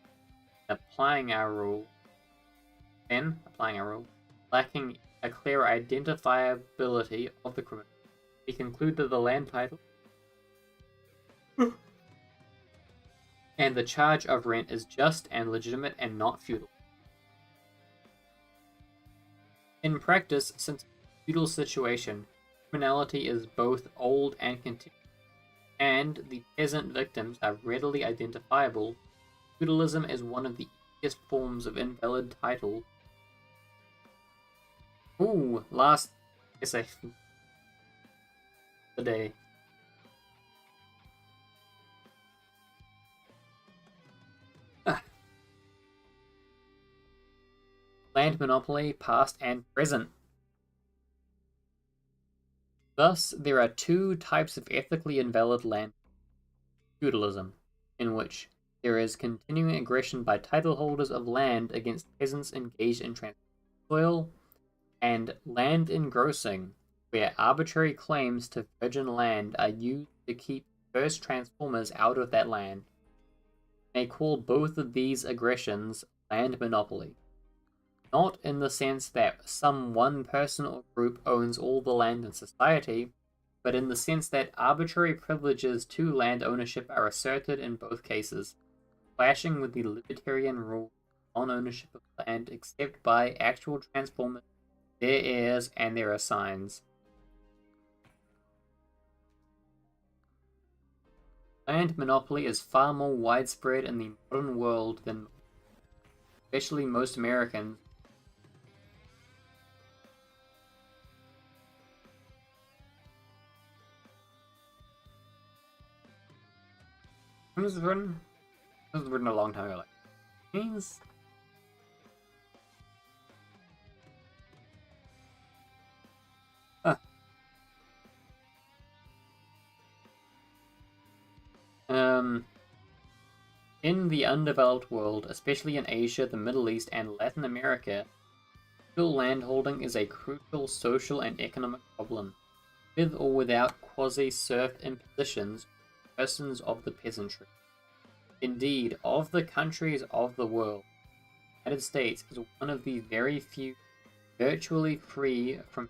applying our rule, lacking a clear identifiability of the criminal. We conclude that the land title and the charge of rent is just and legitimate and not feudal. In practice, since it's a feudal situation, criminality is both old and continuous, and the peasant victims are readily identifiable. Feudalism is one of the easiest forms of invalid title. Ooh, last essay of the day. Land monopoly, past and present. Thus, there are two types of ethically invalid land: feudalism, in which there is continuing aggression by title holders of land against peasants engaged in transferring soil, and land engrossing, where arbitrary claims to virgin land are used to keep first transformers out of that land. May call both of these aggressions land monopoly. Not in the sense that some one person or group owns all the land in society, but in the sense that arbitrary privileges to land ownership are asserted in both cases, clashing with the libertarian rule on ownership of land except by actual transformers, their heirs, and their assigns. Land monopoly is far more widespread in the modern world than especially most Americans. When was it written? It was written a long time ago. Like, means. Huh. In the undeveloped world, especially in Asia, the Middle East, and Latin America, feudal landholding is a crucial social and economic problem, with or without quasi-serf impositions on persons of the peasantry. Indeed, of the countries of the world, the United States is one of the very few virtually free from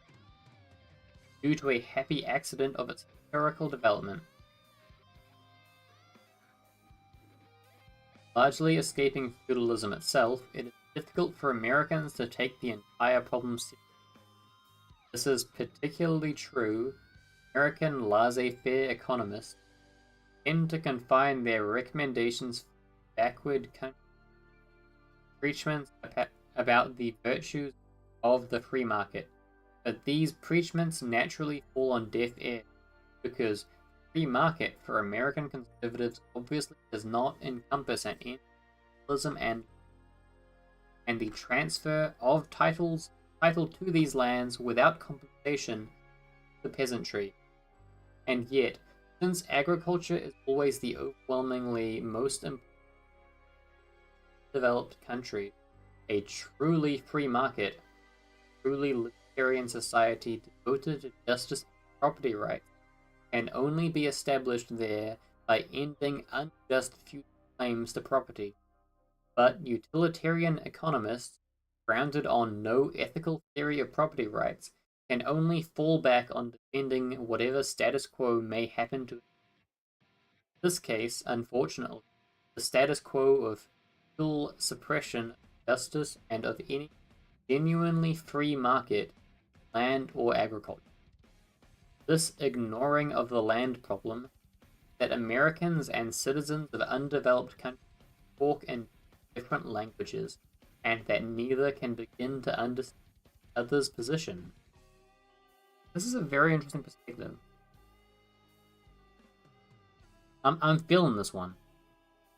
due to a happy accident of its historical development. Largely escaping feudalism itself, it is difficult for Americans to take the entire problem seriously. This is particularly true. American laissez-faire economists tend to confine their recommendations for backward countries to preachments about the virtues of the free market. But these preachments naturally fall on deaf ears because free market for American conservatives obviously does not encompass an end to capitalism and the transfer of title to these lands without compensation to the peasantry. And yet, since agriculture is always the overwhelmingly most important developed country, a truly free market, truly libertarian society devoted to justice and property rights can only be established there by ending unjust feudal claims to property. But utilitarian economists, grounded on no ethical theory of property rights, can only fall back on defending whatever status quo may happen to. In this case, unfortunately, the status quo of feudal suppression of justice and of any genuinely free market, land or agriculture. This ignoring of the land problem that Americans and citizens of undeveloped countries talk in different languages, and that neither can begin to understand the other's position. This is a very interesting perspective. I'm feeling this one,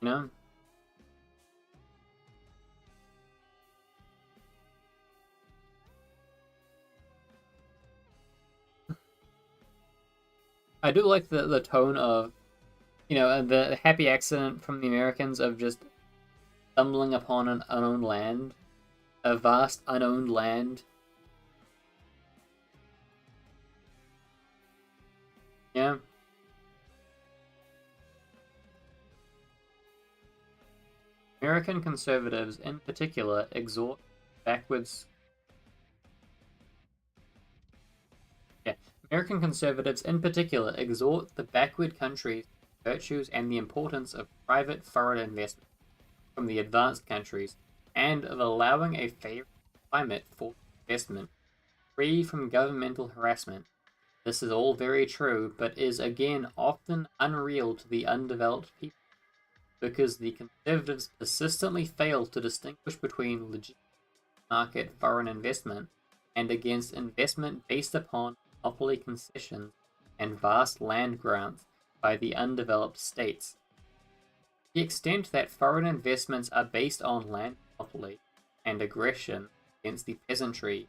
you know? I do like the tone of, the happy accident from the Americans of just stumbling upon an unowned land, a vast unowned land. Yeah. American conservatives, in particular, exhort backwards Yeah. American conservatives in particular exhort the backward countries' virtues and the importance of private foreign investment from the advanced countries and of allowing a favorable climate for investment free from governmental harassment. This is all very true, but is again often unreal to the undeveloped people because the conservatives persistently fail to distinguish between legitimate market foreign investment and against investment based upon monopoly concessions and vast land grants by the undeveloped states. To the extent that foreign investments are based on land monopoly and aggression against the peasantry,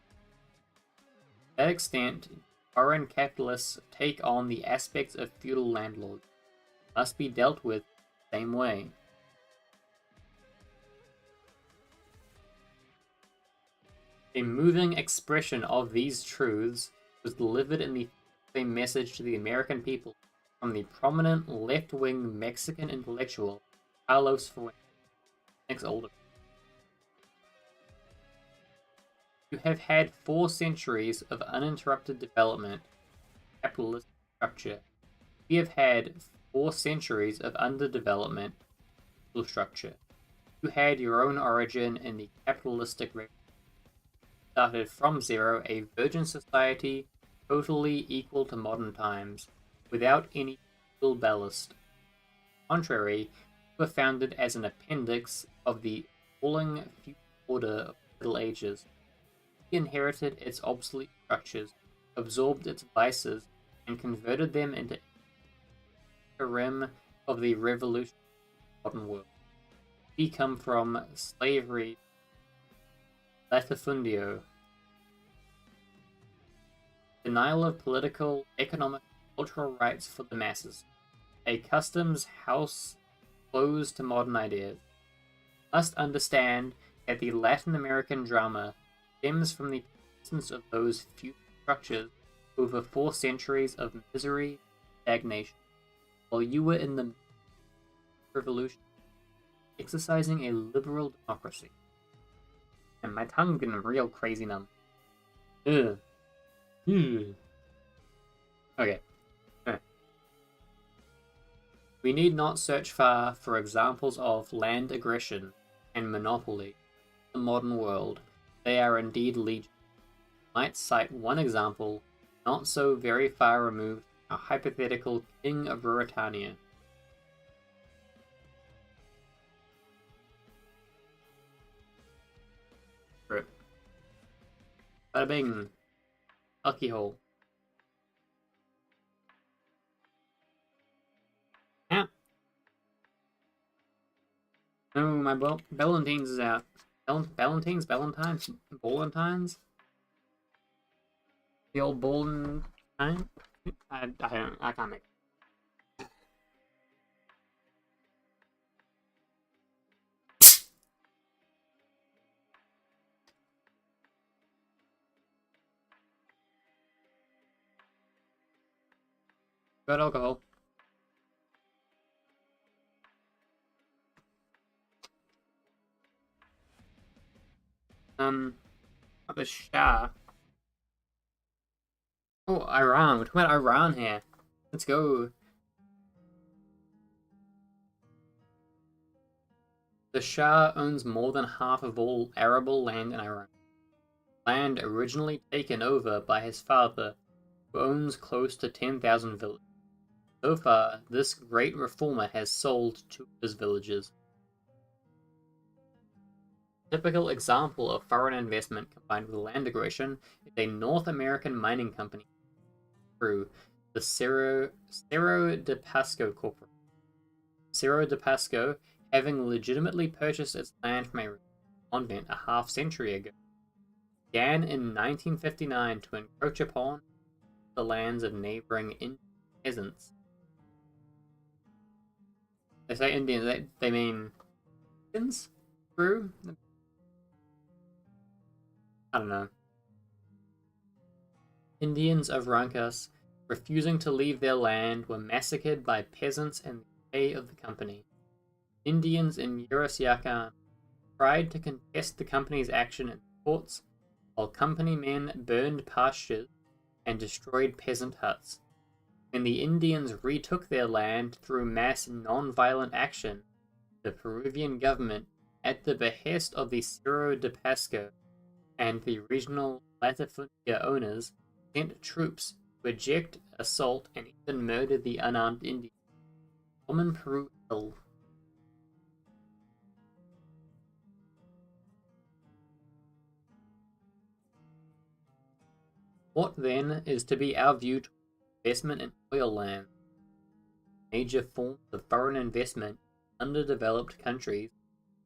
to that extent foreign capitalists take on the aspects of feudal landlords must be dealt with the same way. A moving expression of these truths was delivered in the same message to the American people from the prominent left-wing Mexican intellectual Carlos Fuentes older. You have had 4 centuries of uninterrupted development, capitalist structure. We have had 4 centuries of underdevelopment, structure. You had your own origin in the capitalistic revolution. Started from zero, a virgin society totally equal to modern times, without any feudal ballast. On the contrary, we were founded as an appendix of the falling feudal order of the Middle Ages. We inherited its obsolete structures, absorbed its vices, and converted them into the rim of the revolution of the modern world. We come from slavery, latifundio, denial of political, economic, and cultural rights for the masses, a customs house closed to modern ideas. You must understand that the Latin American drama stems from the persistence of those feudal structures over 4 centuries of misery and stagnation, while you were in the revolution, exercising a liberal democracy. And my tongue's getting real crazy numb. Ugh. Okay. We need not search far for examples of land aggression and monopoly in the modern world. They are indeed legion. I might cite one example, not so very far removed, a hypothetical king of Ruritania. Bada bing. Lucky hole. Yeah. Oh, my Valentine's is out. Valentine's? Ballantines? The old Ballantine? I can't make it. Got alcohol. The Shah. Oh, Iran. We're talking about Iran here. Let's go. The Shah owns more than half of all arable land in Iran. Land originally taken over by his father, who owns close to 10,000 villages. So far, this great reformer has sold 2 of his villages. A typical example of foreign investment combined with land aggression is a North American mining company through the Cerro de Pasco Corporation. Cerro de Pasco, having legitimately purchased its land from a convent a half-century ago, began in 1959 to encroach upon the lands of neighboring Indian peasants. They say Indians, they mean Indians? True? I don't know. Indians of Rancas, refusing to leave their land, were massacred by peasants in the pay of the company. Indians in Eurasiacan tried to contest the company's action in courts, while company men burned pastures and destroyed peasant huts. When the Indians retook their land through mass non-violent action, the Peruvian government, at the behest of the Cerro de Pasco and the regional latifundia owners, sent troops to eject, assault, and even murder the unarmed Indians. Common Peru Hill. What then is to be our view toward investment in oil land? Major forms of foreign investment in underdeveloped countries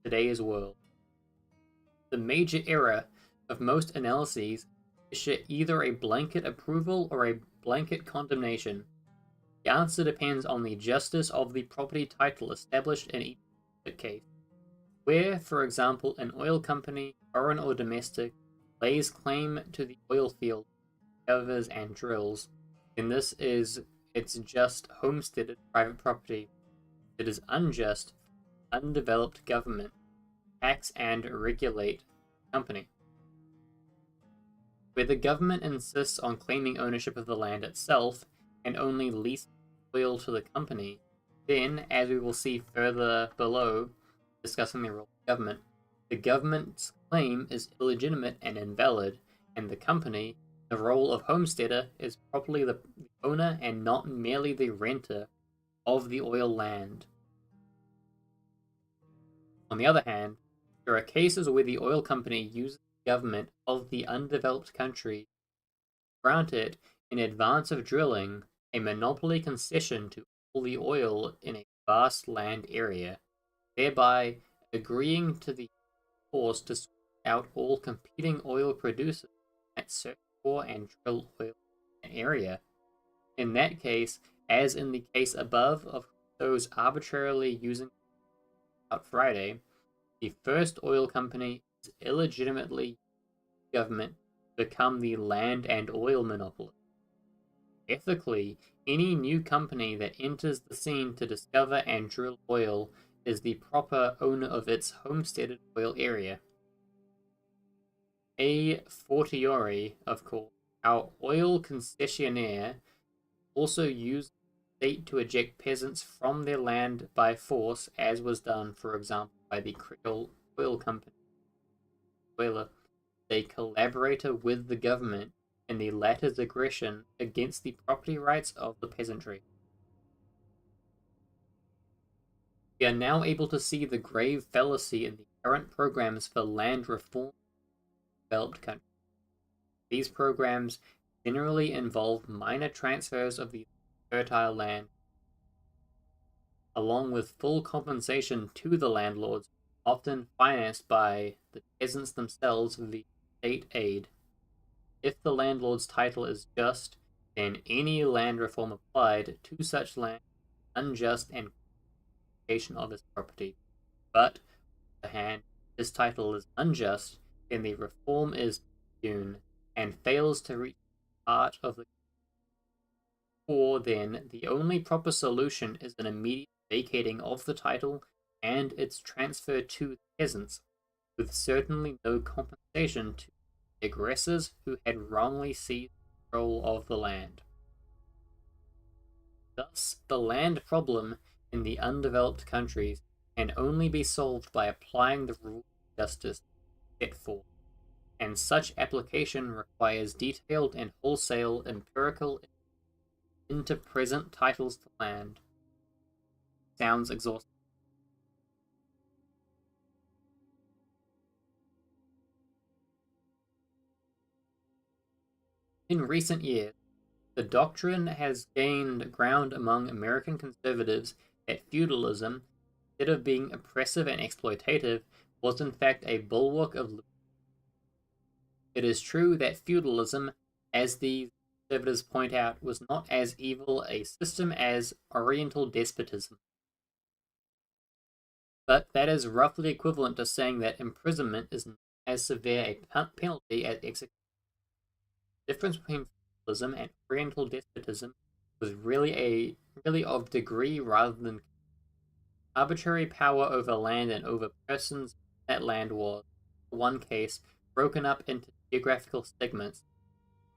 in today's world. The major error of most analyses is either a blanket approval or a blanket condemnation. The answer depends on the justice of the property title established in each case. Where, for example, an oil company, foreign or domestic, lays claim to the oil field, discovers and drills, then it's just homesteaded private property. It is unjust for undeveloped government to tax and regulate the company. Where the government insists on claiming ownership of the land itself and only leases oil to the company, then, as we will see further below, discussing the role of government, the government's claim is illegitimate and invalid, and the company, the role of homesteader, is properly the owner and not merely the renter of the oil land. On the other hand, there are cases where the oil company uses the government of the undeveloped country to grant it, in advance of drilling, a monopoly concession to all the oil in a vast land area, thereby agreeing to the force to switch out all competing oil producers that search for and drill oil in an area. In that case, as in the case above of those arbitrarily using out Friday, the first oil company is illegitimately government to become the land and oil monopoly. Ethically, any new company that enters the scene to discover and drill oil is the proper owner of its homesteaded oil area. A fortiori, of course, our oil concessionaire also used the state to eject peasants from their land by force, as was done, for example, by the Creole Oil Company. A collaborator with the government in the latter's aggression against the property rights of the peasantry. We are now able to see the grave fallacy in the current programs for land reform in developed countries. These programs generally involve minor transfers of the fertile land, along with full compensation to the landlords, often financed by the peasants themselves via state aid. If the landlord's title is just, then any land reform applied to such land is unjust and confiscation of his property. But, on the other hand, his title is unjust, then the reform is dune and fails to reach the heart of the. Or then, the only proper solution is an immediate vacating of the title and its transfer to the peasants, with certainly no compensation to the aggressors who had wrongly seized control of the land. Thus, the land problem in the undeveloped countries can only be solved by applying the rules of justice set forth, and such application requires detailed and wholesale empirical into present titles to land. Sounds exhausting. In recent years, the doctrine has gained ground among American conservatives that feudalism, instead of being oppressive and exploitative, was in fact a bulwark of. It is true that feudalism, as the conservatives point out, was not as evil a system as Oriental despotism. But that is roughly equivalent to saying that imprisonment is not as severe a penalty as execution. The difference between feudalism and Oriental despotism was really of degree rather than arbitrary power over land and over persons. That land was, in one case, broken up into geographical segments,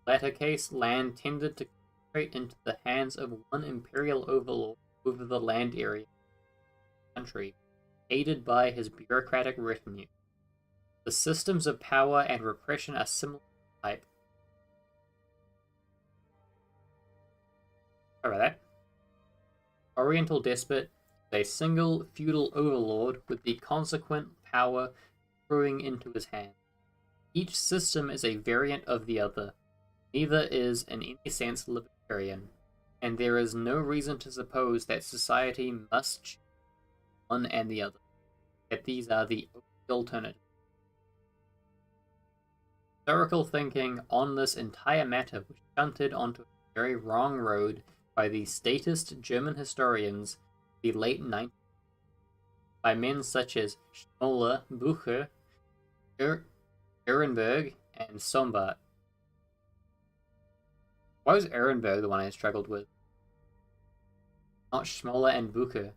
latter case, land tended to concentrate into the hands of one imperial overlord over the land area of the country, aided by his bureaucratic retinue. The systems of power and repression are similar in type. Sorry about that. Oriental despot is a single feudal overlord with the consequent power accruing into his hand. Each system is a variant of the other. Neither is, in any sense, libertarian, and there is no reason to suppose that society must choose one and the other, that these are the alternatives. Historical thinking on this entire matter was shunted onto a very wrong road by the statist German historians of the late 19th, by men such as Schmoller, Bucher, Ehrenberg, and Sombart. Why was Ehrenberg the one I struggled with? Not Schmoller and Bucher.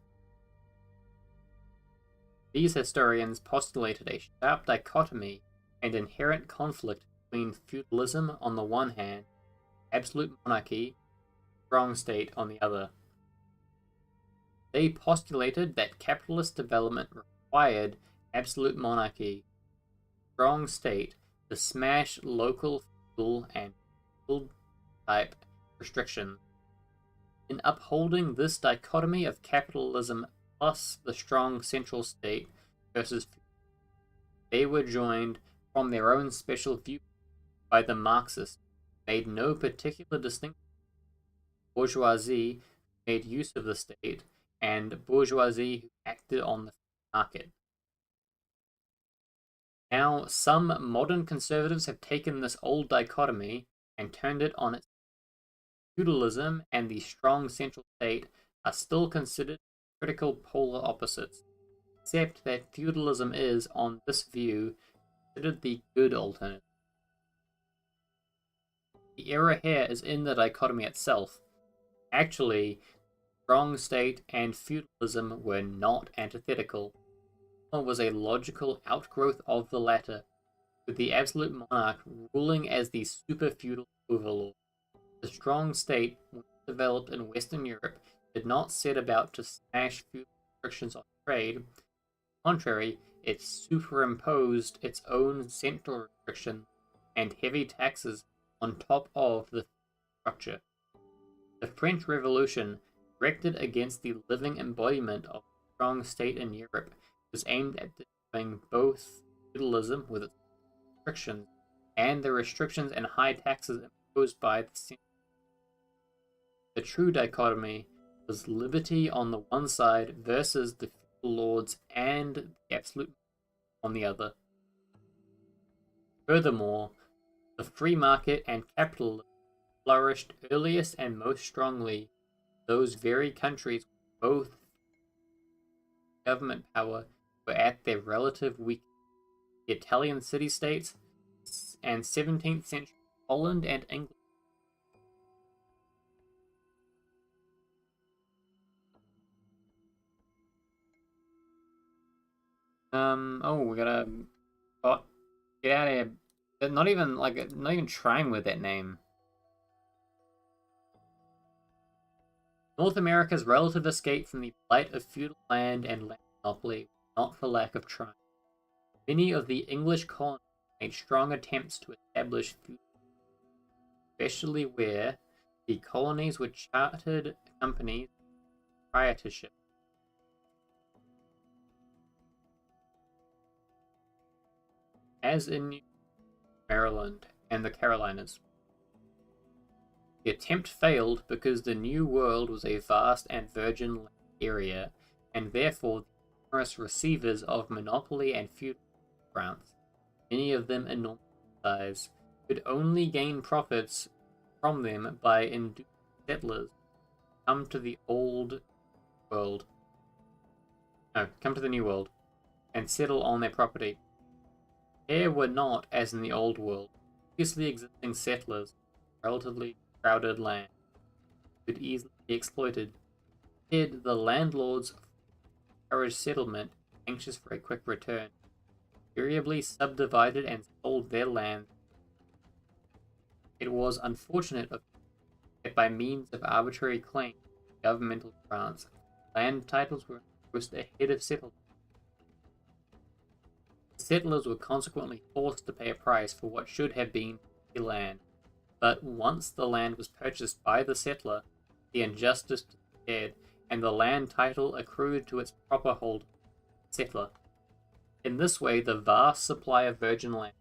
These historians postulated a sharp dichotomy and inherent conflict between feudalism on the one hand, absolute monarchy, strong state on the other. They postulated that capitalist development required absolute monarchy, strong state to smash local feudal and feudal type restrictions. In upholding this dichotomy of capitalism plus the strong central state versus feudalism, they were joined from their own special view by the Marxists, who made no particular distinction. Bourgeoisie made use of the state, and bourgeoisie who acted on the market. Now, some modern conservatives have taken this old dichotomy and turned it on its head. Feudalism and the strong central state are still considered critical polar opposites, except that feudalism is, on this view, considered the good alternative. The error here is in the dichotomy itself. Actually, strong state and feudalism were not antithetical. It was a logical outgrowth of the latter, with the absolute monarch ruling as the super-feudal overlord. The strong state, when developed in Western Europe, did not set about to smash feudal restrictions on trade. On the contrary, it superimposed its own central restrictions and heavy taxes on top of the structure. The French Revolution, directed against the living embodiment of the strong state in Europe, was aimed at destroying both feudalism with its restrictions and the restrictions and high taxes imposed by the central. The true dichotomy was liberty on the one side versus the feudal lords and the absolute on the other. Furthermore, the free market and capitalism flourished earliest and most strongly in those very countries where both government power were at their relative weakest. The Italian city-states and 17th century Holland and England. We gotta get out of here. They're not even trying with that name. North America's relative escape from the blight of feudal land and land monopoly was not for lack of trying. Many of the English colonies made strong attempts to establish feudalism, especially where the colonies were chartered companies with proprietorship. As in Maryland and the Carolinas. The attempt failed because the New World was a vast and virgin land area, and therefore the numerous receivers of monopoly and feudal grants, many of them enormous size, could only gain profits from them by inducing settlers to come to the New World and settle on their property. Here were not, as in the Old World, previously existing settlers, relatively crowded land could easily be exploited. Instead, the landlords encouraged settlement, anxious for a quick return, invariably subdivided and sold their land. it was unfortunate that by means of arbitrary claims, governmental grants, land titles were enforced ahead of settlement. The settlers were consequently forced to pay a price for what should have been their land, but once the land was purchased by the settler, the injustice disappeared, and the land title accrued to its proper holder, the settler. In this way, the vast supply of virgin land,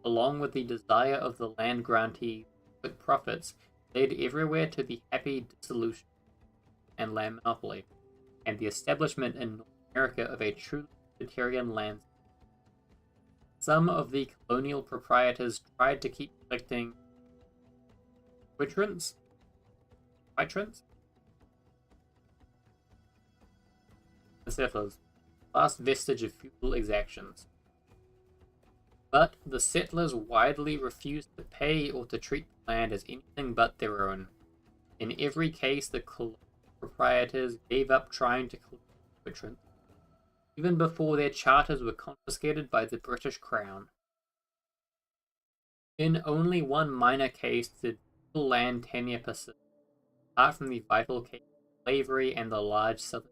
along with the desire of the land grantees with profits, led everywhere to the happy dissolution and land monopoly, and the establishment in North America of a truly libertarian land. Some of the colonial proprietors tried to keep collecting quitrents, the settlers, last vestige of feudal exactions. But the settlers widely refused to pay or to treat the land as anything but their own. In every case, the colonial proprietors gave up trying to collect quitrents, even before their charters were confiscated by the British Crown. In only one minor case did feudal land tenure persist, apart from the vital case of slavery and the large southern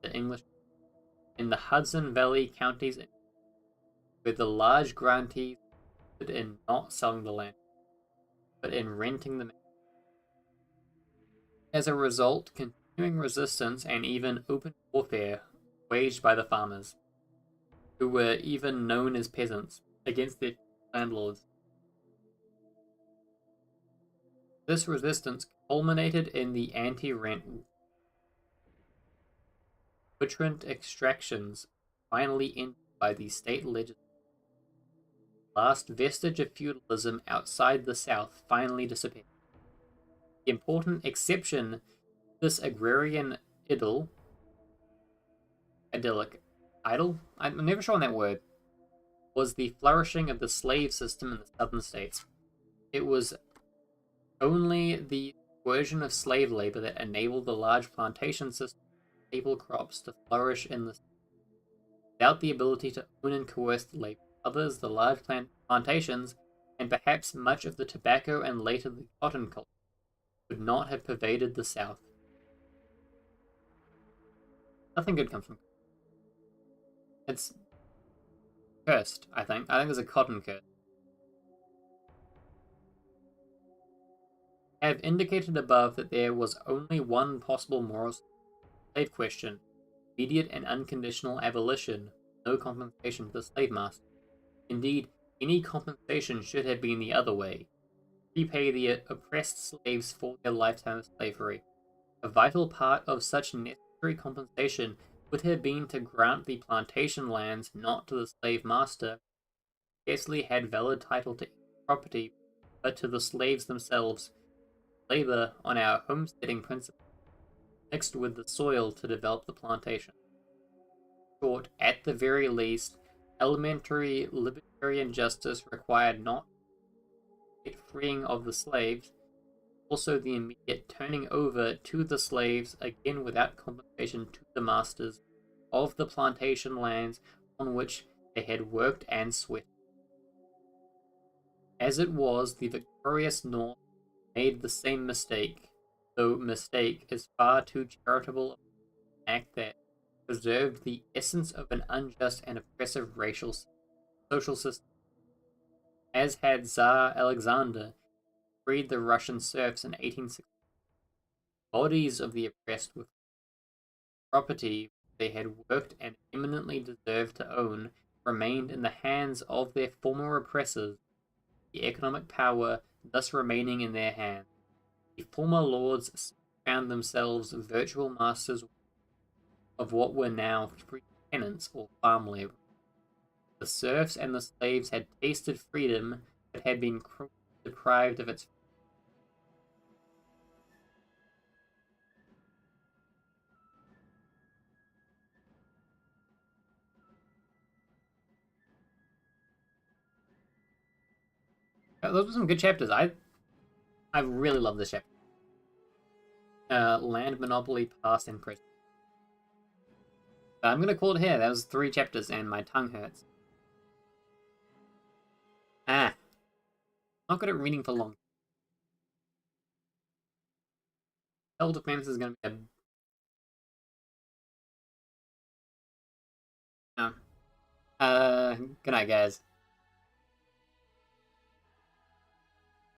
the English in the Hudson Valley counties, where the large grantees interested in not selling the land, but in renting them. As a result, continuing resistance and even open warfare waged by the farmers, who were even known as peasants, against their landlords. This resistance culminated in the anti-rent war. Quitrent extractions finally ended by the state legislature. Last vestige of feudalism outside the South finally disappeared. The important exception to this agrarian idyllic, I'm never sure on that word, was the flourishing of the slave system in the southern states. It was only the coercion of slave labor that enabled the large plantation system of staple crops to flourish in the without the ability to own and coerce the labor. Others, the large plantations, and perhaps much of the tobacco and later the cotton culture, would not have pervaded the South. Nothing good comes from it's cursed, I think. I think there's a cotton curse. I have indicated above that there was only one possible moral slave question: immediate and unconditional abolition, no compensation to the slave master. Indeed, any compensation should have been the other way: repay the oppressed slaves for their lifetime of slavery. A vital part of such necessary compensation would have been to grant the plantation lands not to the slave master, who scarcely had valid title to any property, but to the slaves themselves, labor on our homesteading principle, mixed with the soil to develop the plantation. In short, at the very least, elementary libertarian justice required not the freeing of the slaves, also the immediate turning over to the slaves, again without compensation to the masters, of the plantation lands on which they had worked and sweated. As it was, the victorious North made the same mistake, though mistake is far too charitable an act that preserved the essence of an unjust and oppressive social system. As had Tsar Alexander freed the Russian serfs in 1860, bodies of the oppressed with property they had worked and eminently deserved to own remained in the hands of their former oppressors, the economic power thus remaining in their hands. The former lords found themselves virtual masters of what were now free tenants or farm labor. The serfs and the slaves had tasted freedom, but had been cruelly deprived of its. Those were some good chapters. I really love this chapter. Land monopoly, past and present. I'm gonna call it here. That was 3 chapters, and my tongue hurts. Ah, Not good at reading for long. Self defense is going to be a. No. Good night, guys.